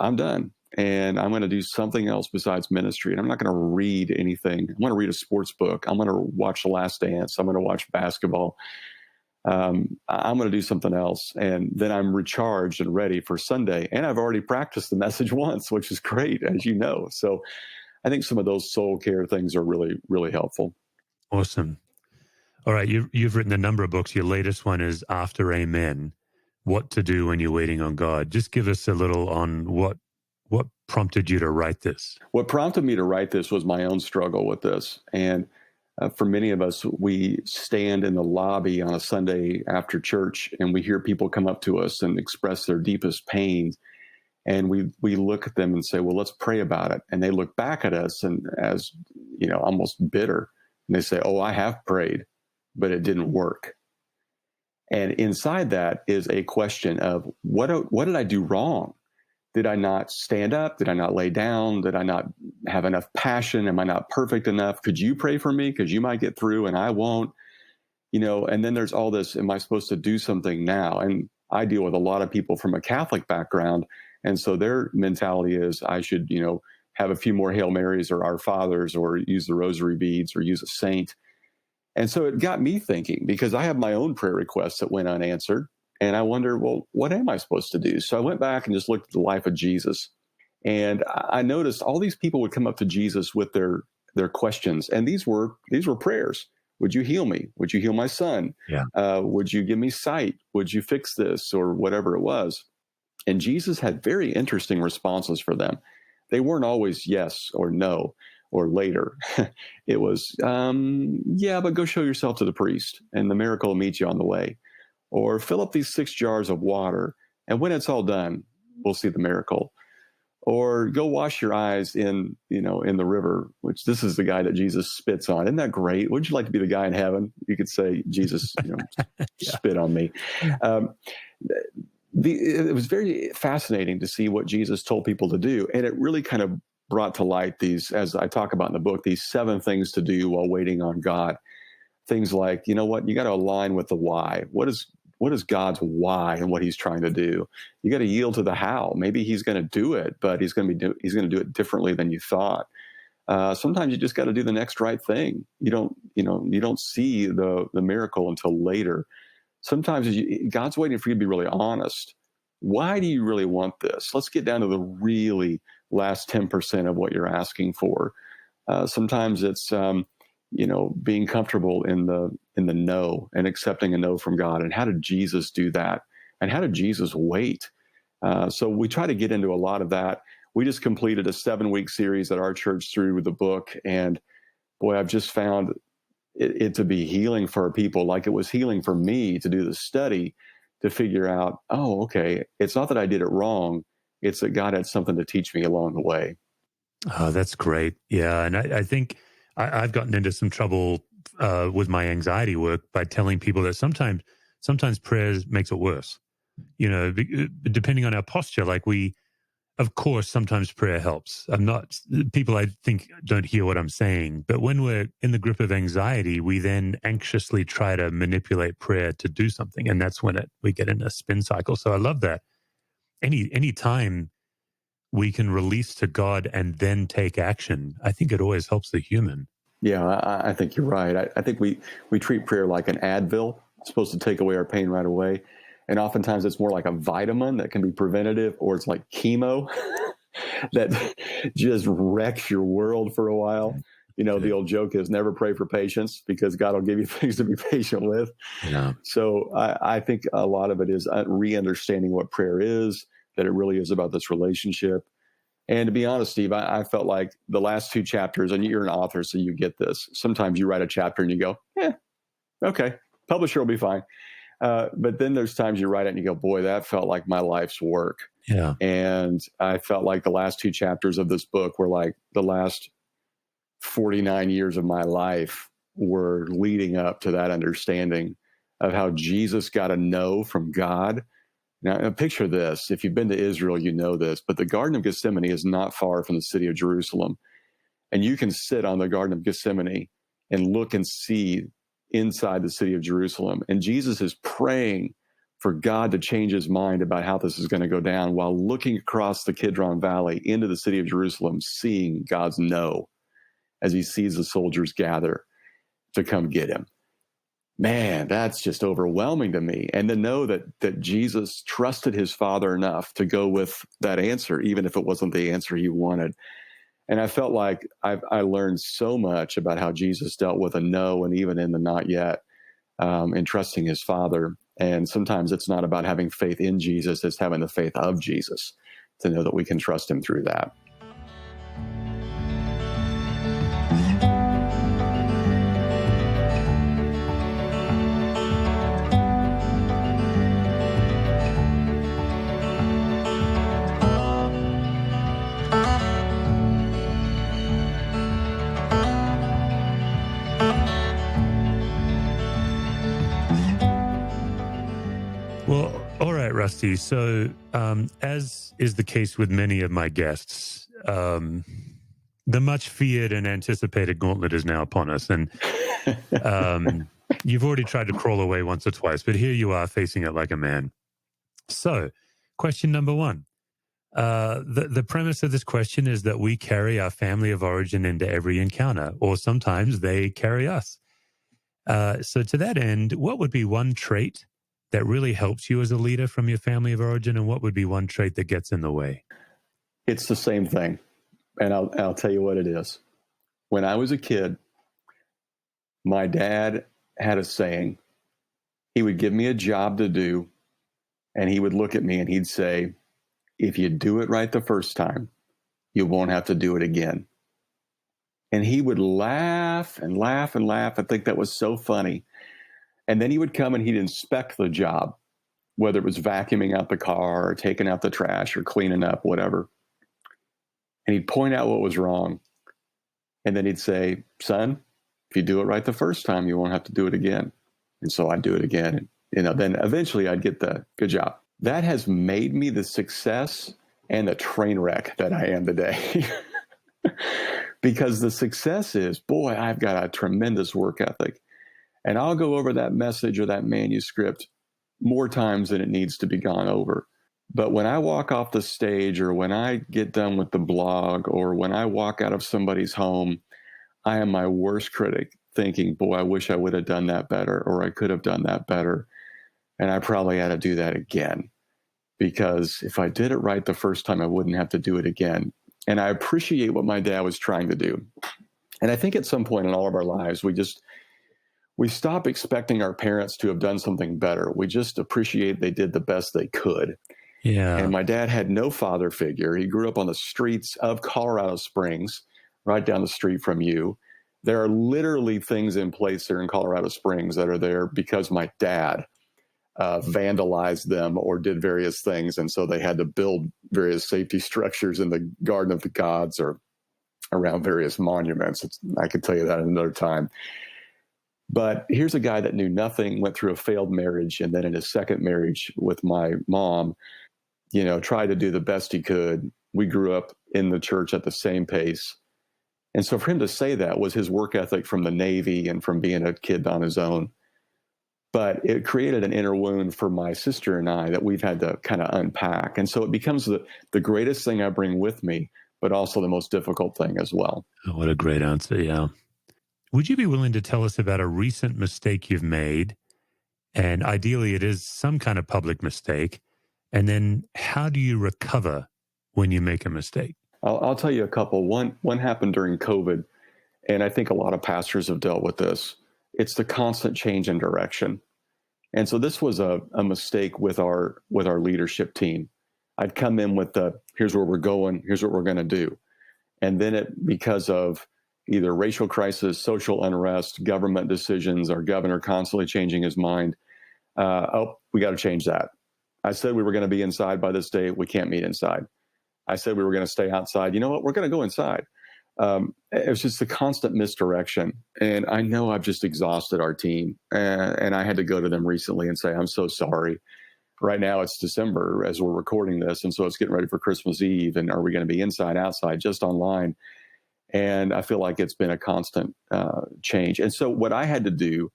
Speaker 3: I'm done. And I'm going to do something else besides ministry. And I'm not going to read anything. I'm going to read a sports book. I'm going to watch The Last Dance. I'm going to watch basketball. I'm going to do something else. And then I'm recharged and ready for Sunday. And I've already practiced the message once, which is great, as you know. So I think some of those soul care things are really, really helpful.
Speaker 2: Awesome. All right. You've written a number of books. Your latest one is After Amen, What to Do When You're Waiting on God. Just give us a little on what prompted you to write this.
Speaker 3: What prompted me to write this was my own struggle with this. And for many of us, we stand in the lobby on a Sunday after church and we hear people come up to us and express their deepest pains. And we look at them and say, well, let's pray about it. And they look back at us and as, almost bitter. And they say, oh, I have prayed, but it didn't work. And inside that is a question of what did I do wrong? Did I not stand up? Did I not lay down? Did I not have enough passion? Am I not perfect enough? Could you pray for me? Because you might get through and I won't. And then there's all this, am I supposed to do something now? And I deal with a lot of people from a Catholic background. And so their mentality is I should, have a few more Hail Marys or Our Fathers or use the rosary beads or use a saint. And so it got me thinking because I have my own prayer requests that went unanswered. And I wonder, well, what am I supposed to do? So I went back and just looked at the life of Jesus. And I noticed all these people would come up to Jesus with their questions. And these were prayers. Would you heal me? Would you heal my son?
Speaker 2: Yeah.
Speaker 3: Would you give me sight? Would you fix this? Or whatever it was. And Jesus had very interesting responses for them. They weren't always yes or no or later. It was, yeah, but go show yourself to the priest and the miracle will meet you on the way. Or fill up these 6 jars of water, and when it's all done, we'll see the miracle. Or go wash your eyes in the river, which this is the guy that Jesus spits on. Isn't that great? Wouldn't you like to be the guy in heaven? You could say, Jesus, spit on me. It was very fascinating to see what Jesus told people to do, and it really kind of brought to light these, as I talk about in the book, these 7 things to do while waiting on God. Things like, you got to align with the why. What is God's why and what he's trying to do? You got to yield to the how. Maybe he's going to do it, but he's going to do it differently than you thought. Sometimes you just got to do the next right thing. You don't see the miracle until later. Sometimes God's waiting for you to be really honest. Why do you really want this? Let's get down to the really last 10% of what you're asking for. Sometimes it's being comfortable in the no and accepting a no from God. And how did Jesus do that? And how did Jesus wait? So we try to get into a lot of that. We just completed a 7-week series at our church through the book. And boy, I've just found it to be healing for people, like it was healing for me to do the study to figure out, oh, okay, it's not that I did it wrong. It's that God had something to teach me along the way.
Speaker 2: Oh, that's great. Yeah. And I think I've gotten into some trouble with my anxiety work by telling people that sometimes prayer makes it worse. Depending on our posture, of course, sometimes prayer helps. People I think don't hear what I'm saying, but when we're in the grip of anxiety, we then anxiously try to manipulate prayer to do something. And that's when we get in a spin cycle. So I love that. Any time we can release to God and then take action, I think it always helps the human.
Speaker 3: Yeah, I think you're right. I think we treat prayer like an Advil. It's supposed to take away our pain right away. And oftentimes it's more like a vitamin that can be preventative, or it's like chemo that just wrecks your world for a while. The old joke is never pray for patience because God will give you things to be patient with.
Speaker 2: Yeah.
Speaker 3: So I think a lot of it is re-understanding what prayer is, that it really is about this relationship. And to be honest, Steve, I felt like the last 2 chapters, and you're an author, so you get this. Sometimes you write a chapter and you go, okay, publisher will be fine. But then there's times you write it and you go, boy, that felt like my life's work.
Speaker 2: Yeah.
Speaker 3: And I felt like the last 2 chapters of this book were like the last 49 years of my life were leading up to that understanding of how Jesus got a no from God. Now, picture this. If you've been to Israel, you know this, but the Garden of Gethsemane is not far from the city of Jerusalem. And you can sit on the Garden of Gethsemane and look and see inside the city of Jerusalem. And Jesus is praying for God to change his mind about how this is going to go down while looking across the Kidron Valley into the city of Jerusalem, seeing God's no as he sees the soldiers gather to come get him. Man, that's just overwhelming to me. And to know that Jesus trusted his Father enough to go with that answer, even if it wasn't the answer he wanted. And I felt like I learned so much about how Jesus dealt with a no and even in the not yet, and trusting his Father. And sometimes it's not about having faith in Jesus, it's having the faith of Jesus to know that we can trust him through that.
Speaker 2: Well, all right, Rusty. So, as is the case with many of my guests, the much feared and anticipated gauntlet is now upon us. And you've already tried to crawl away once or twice, but here you are facing it like a man. So, question number one. The premise of this question is that we carry our family of origin into every encounter, or sometimes they carry us. So to that end, what would be one trait that really helps you as a leader from your family of origin, and what would be one trait that gets in the way?
Speaker 3: It's the same thing, and I'll tell you what it is. When I was a kid, my dad had a saying. He would give me a job to do, and he would look at me and he'd say, if you do it right the first time, you won't have to do it again. And he would laugh and laugh and laugh. I think that was so funny. And then he would come and he'd inspect the job, whether it was vacuuming out the car or taking out the trash or cleaning up, whatever. And he'd point out what was wrong. And then he'd say, son, if you do it right the first time, you won't have to do it again. And so I'd do it again. And, then eventually I'd get the good job. That has made me the success and the train wreck that I am today. Because the success is, boy, I've got a tremendous work ethic. And I'll go over that message or that manuscript more times than it needs to be gone over. But when I walk off the stage, or when I get done with the blog, or when I walk out of somebody's home, I am my worst critic, thinking, boy, I wish I would have done that better, or I could have done that better. And I probably had to do that again. Because if I did it right the first time, I wouldn't have to do it again. And I appreciate what my dad was trying to do. And I think at some point in all of our lives, we stop expecting our parents to have done something better. We just appreciate they did the best they could.
Speaker 2: Yeah.
Speaker 3: And my dad had no father figure. He grew up on the streets of Colorado Springs, right down the street from you. There are literally things in place there in Colorado Springs that are there because my dad vandalized them or did various things. And so they had to build various safety structures in the Garden of the Gods or around various monuments. I could tell you that another time. But here's a guy that knew nothing, went through a failed marriage, and then in his second marriage with my mom, tried to do the best he could. We grew up in the church at the same pace. And so for him to say that was his work ethic from the Navy and from being a kid on his own. But it created an inner wound for my sister and I that we've had to kind of unpack. And so it becomes the greatest thing I bring with me, but also the most difficult thing as well.
Speaker 2: Oh, what a great answer, yeah. Would you be willing to tell us about a recent mistake you've made? And ideally, it is some kind of public mistake. And then how do you recover when you make a mistake?
Speaker 3: I'll tell you a couple. One happened during COVID, and I think a lot of pastors have dealt with this. It's the constant change in direction. And so this was a mistake with our leadership team. I'd come in with here's where we're going, here's what we're going to do. And then because of either racial crisis, social unrest, government decisions, our governor constantly changing his mind, we got to change that. I said we were going to be inside by this day. We can't meet inside. I said we were going to stay outside. You know what? We're going to go inside. It was just a constant misdirection. And I know I've just exhausted our team. And I had to go to them recently and say, I'm so sorry. Right now it's December as we're recording this. And so it's getting ready for Christmas Eve. And are we going to be inside, outside, just online? And I feel like it's been a constant change. And so what I had to do,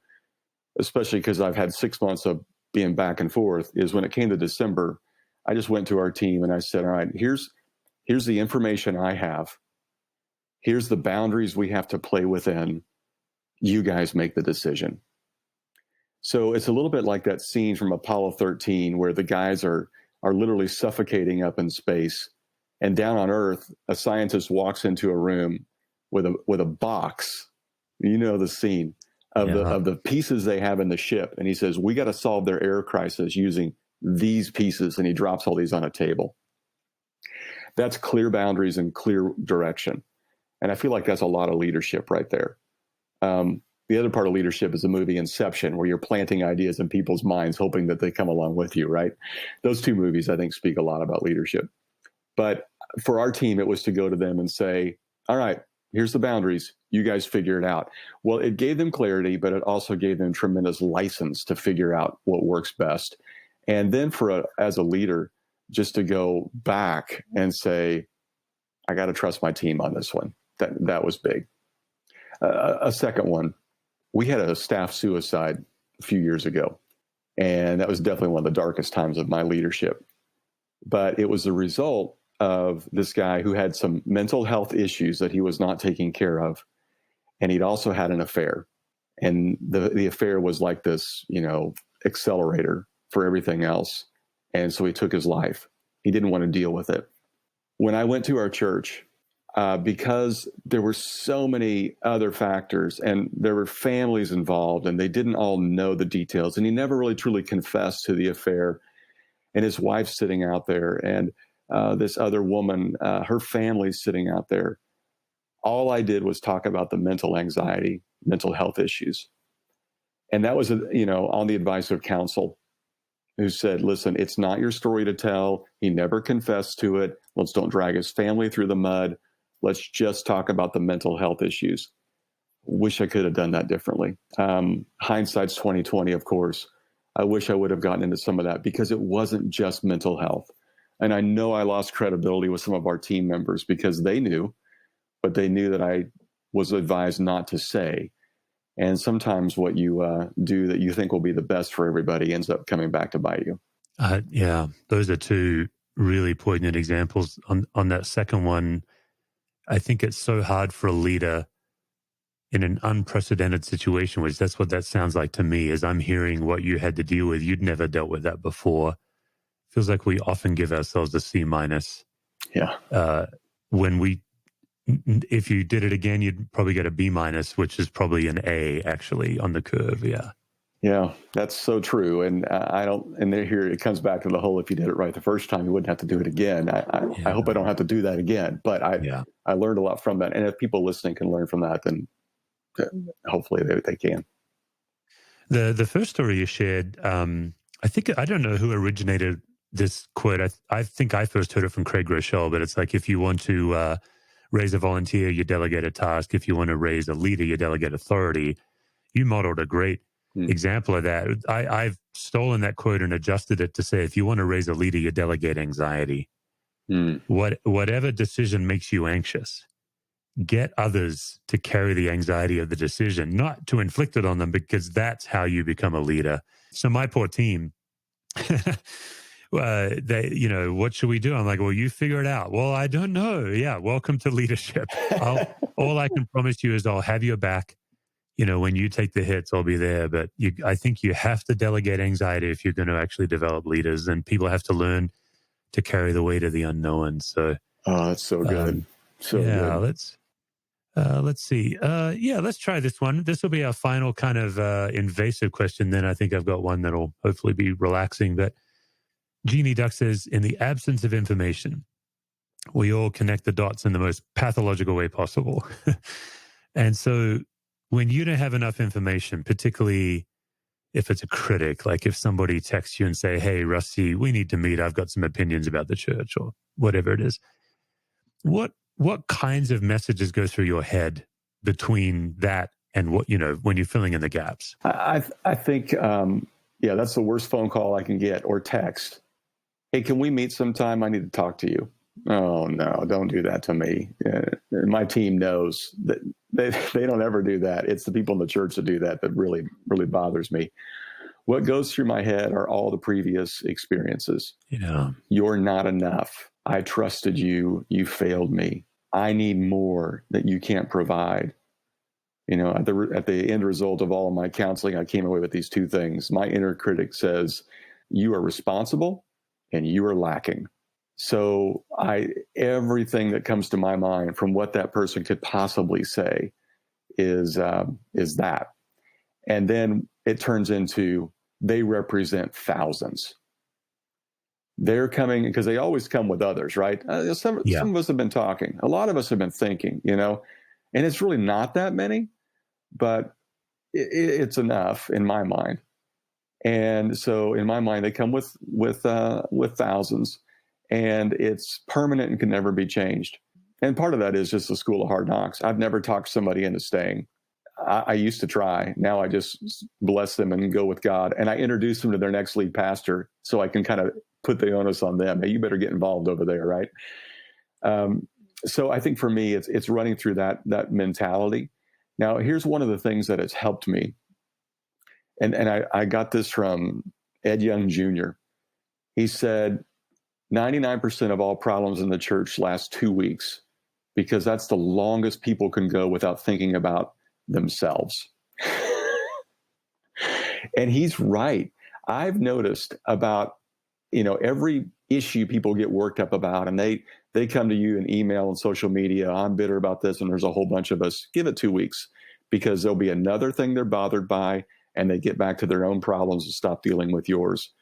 Speaker 3: especially because I've had 6 months of being back and forth, is when it came to December, I just went to our team and I said, all right, here's the information I have. Here's the boundaries we have to play within. You guys make the decision. So it's a little bit like that scene from Apollo 13 where the guys are literally suffocating up in space, and down on Earth, a scientist walks into a room with a box. You know the scene of the pieces they have in the ship, and he says, "We got to solve their air crisis using these pieces," and he drops all these on a table. That's clear boundaries and clear direction, and I feel like that's a lot of leadership right there. The other part of leadership is the movie Inception, where you're planting ideas in people's minds, hoping that they come along with you, right? Those two movies, I think, speak a lot about leadership. But for our team, it was to go to them and say, all right, here's the boundaries. You guys figure it out. Well, it gave them clarity, but it also gave them tremendous license to figure out what works best. And then as a leader, just to go back and say, I got to trust my team on this one. That was big. A second one, we had a staff suicide a few years ago, and that was definitely one of the darkest times of my leadership. But it was the result of this guy who had some mental health issues that he was not taking care of, and he'd also had an affair. And the affair was like this, accelerator for everything else. And so he took his life. He didn't want to deal with it. When I went to our church, because there were so many other factors and there were families involved and they didn't all know the details, and he never really truly confessed to the affair, and his wife's sitting out there, and this other woman, her family's sitting out there. All I did was talk about the mental anxiety, mental health issues. And that was, on the advice of counsel, who said, listen, it's not your story to tell. He never confessed to it. Let's don't drag his family through the mud. Let's just talk about the mental health issues. Wish I could have done that differently. Hindsight's 20/20, of course. I wish I would have gotten into some of that, because it wasn't just mental health. And I know I lost credibility with some of our team members because they knew, but they knew that I was advised not to say. And sometimes what you do that you think will be the best for everybody ends up coming back to bite you.
Speaker 2: Yeah, those are two really poignant examples. On that second one, I think it's so hard for a leader in an unprecedented situation, which that's what that sounds like to me, is I'm hearing what you had to deal with. You'd never dealt with that before. Feels like we often give ourselves a C-.
Speaker 3: Yeah.
Speaker 2: If you did it again, you'd probably get a B-, which is probably an A actually on the curve. Yeah.
Speaker 3: Yeah, that's so true. And here it comes back to the whole, if you did it right the first time, you wouldn't have to do it again. I hope I don't have to do that again, but I learned a lot from that. And if people listening can learn from that, then hopefully they can.
Speaker 2: The first story you shared, I don't know who originated this quote. I think I first heard it from Craig Rochelle, but it's like, if you want to raise a volunteer, you delegate a task. If you want to raise a leader, you delegate authority. You modeled a great example of that. I've stolen that quote and adjusted it to say, if you want to raise a leader, you delegate anxiety. Whatever decision makes you anxious, get others to carry the anxiety of the decision, not to inflict it on them, because that's how you become a leader. So my poor team, what should we do? I'm like, well, you figure it out. Well, I don't know. Yeah. Welcome to leadership. All I can promise you is I'll have your back. When you take the hits, I'll be there. But I think you have to delegate anxiety if you're going to actually develop leaders, and people have to learn to carry the weight of the unknown. So,
Speaker 3: that's so good.
Speaker 2: Good. Let's see. Let's try this one. This will be our final kind of invasive question. Then I think I've got one that'll hopefully be relaxing. But Jeannie Duck says, in the absence of information, we all connect the dots in the most pathological way possible. And so when you don't have enough information, particularly if it's a critic, like if somebody texts you and say, hey, Rusty, we need to meet. I've got some opinions about the church, or whatever it is. What kinds of messages go through your head between that and what, when you're filling in the gaps?
Speaker 3: I think, that's the worst phone call I can get, or text. Hey, can we meet sometime? I need to talk to you. Oh, no, don't do that to me. My team knows that they don't ever do that. It's the people in the church that do that really, really bothers me. What goes through my head are all the previous experiences.
Speaker 2: Yeah.
Speaker 3: You're not enough. I trusted you. You failed me. I need more that you can't provide. At the end result of all of my counseling, I came away with these two things. My inner critic says, you are responsible and you are lacking. So everything that comes to my mind from what that person could possibly say is that. And then it turns into, they represent thousands. They're coming because they always come with others, right? Some of us have been talking. A lot of us have been thinking, and it's really not that many, but it's enough in my mind. And so in my mind, they come with thousands, and it's permanent and can never be changed. And part of that is just the school of hard knocks. I've never talked somebody into staying. I used to try. Now I just bless them and go with God. And I introduce them to their next lead pastor so I can kind of put the onus on them. Hey, you better get involved over there, right? So I think for me, it's running through that mentality. Now, here's one of the things that has helped me. And I got this from Ed Young Jr. He said, 99% of all problems in the church last 2 weeks because that's the longest people can go without thinking about themselves. And he's right. I've noticed about, every issue people get worked up about, and they come to you in email and social media, I'm bitter about this, and there's a whole bunch of us. Give it 2 weeks because there'll be another thing they're bothered by, and they get back to their own problems and stop dealing with yours.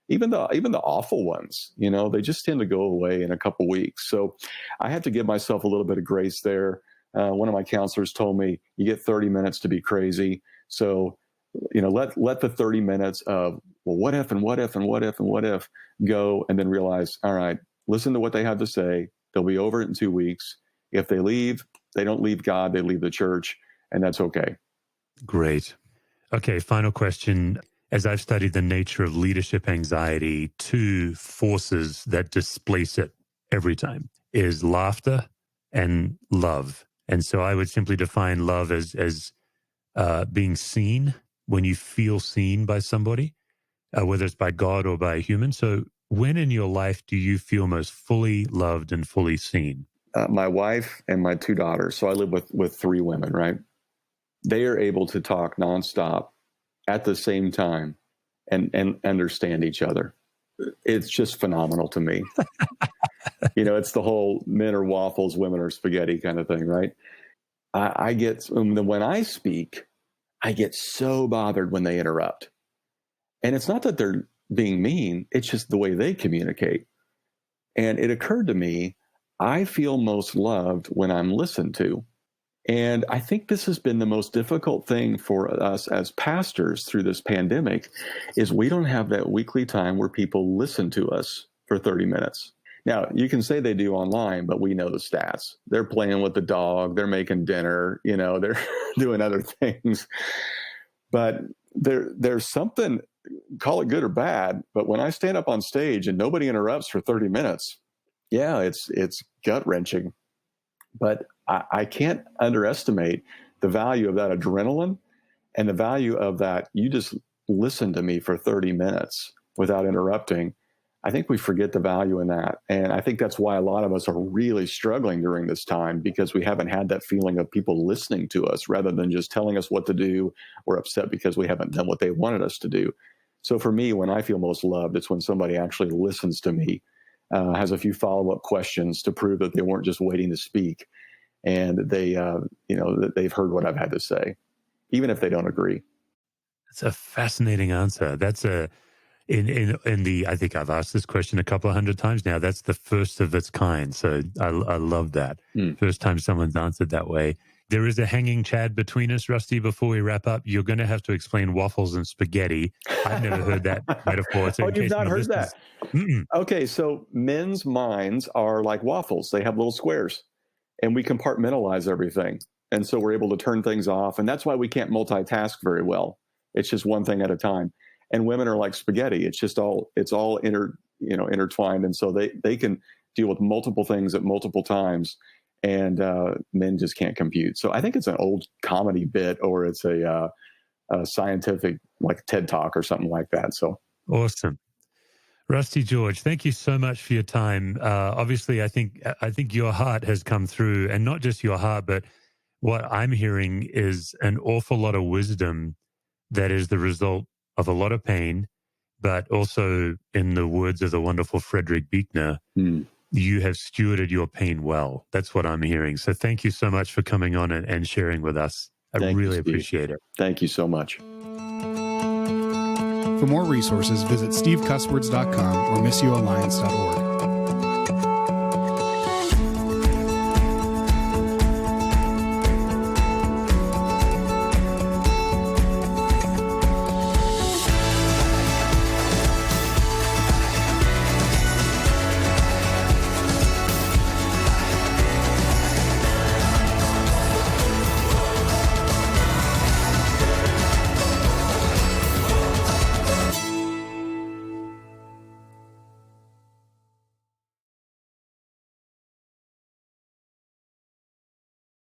Speaker 3: Even the awful ones, they just tend to go away in a couple weeks. So I have to give myself a little bit of grace there. One of my counselors told me, you get 30 minutes to be crazy. So, let the 30 minutes of, well, what if and what if and what if and what if go, and then realize, all right, listen to what they have to say. They'll be over it in 2 weeks. If they leave, they don't leave God, they leave the church, and that's okay.
Speaker 2: Great. Okay, final question. As I've studied the nature of leadership anxiety, 2 forces that displace it every time is laughter and love. And so I would simply define love as being seen, when you feel seen by somebody, whether it's by God or by a human. So when in your life do you feel most fully loved and fully seen?
Speaker 3: My wife and my 2 daughters. So I live with 3 women, right? They are able to talk nonstop at the same time and understand each other. It's just phenomenal to me. It's the whole men are waffles, women are spaghetti kind of thing, right? I get, when I speak, I get so bothered when they interrupt. And it's not that they're being mean, it's just the way they communicate. And it occurred to me, I feel most loved when I'm listened to. And I think this has been the most difficult thing for us as pastors through this pandemic, is we don't have that weekly time where people listen to us for 30 minutes. Now, you can say they do online, but we know the stats. They're playing with the dog, they're making dinner, they're doing other things. But there's something, call it good or bad, but when I stand up on stage and nobody interrupts for 30 minutes, yeah, it's gut-wrenching. But I can't underestimate the value of that adrenaline and the value of that, you just listen to me for 30 minutes without interrupting. I think we forget the value in that. And I think that's why a lot of us are really struggling during this time, because we haven't had that feeling of people listening to us rather than just telling us what to do. We're upset because we haven't done what they wanted us to do. So for me, when I feel most loved, it's when somebody actually listens to me, has a few follow-up questions to prove that they weren't just waiting to speak, and that they've heard what I've had to say, even if they don't agree.
Speaker 2: That's a fascinating answer. That's I think I've asked this question a couple of hundred times now. That's the first of its kind. So I love that. First time someone's answered that way. There is a hanging chad between us, Rusty. Before we wrap up, you're going to have to explain waffles and spaghetti. I've never heard that metaphor. So
Speaker 3: you've not heard that? Okay, so men's minds are like waffles. They have little squares, and we compartmentalize everything. And so we're able to turn things off. And that's why we can't multitask very well. It's just one thing at a time. And women are like spaghetti. It's all intertwined. And so they can deal with multiple things at multiple times, and men just can't compute. So I think it's an old comedy bit, or it's a a scientific, like TED Talk or something like that. So
Speaker 2: Awesome. Rusty George, thank you so much for your time. Obviously, I think your heart has come through, and not just your heart, but what I'm hearing is an awful lot of wisdom that is the result of a lot of pain, but also, in the words of the wonderful Frederick Buechner, you have stewarded your pain well. That's what I'm hearing. So thank you so much for coming on and sharing with us. I really appreciate it.
Speaker 3: Thank you so much.
Speaker 1: For more resources, visit stevecuswords.com or missioalliance.org.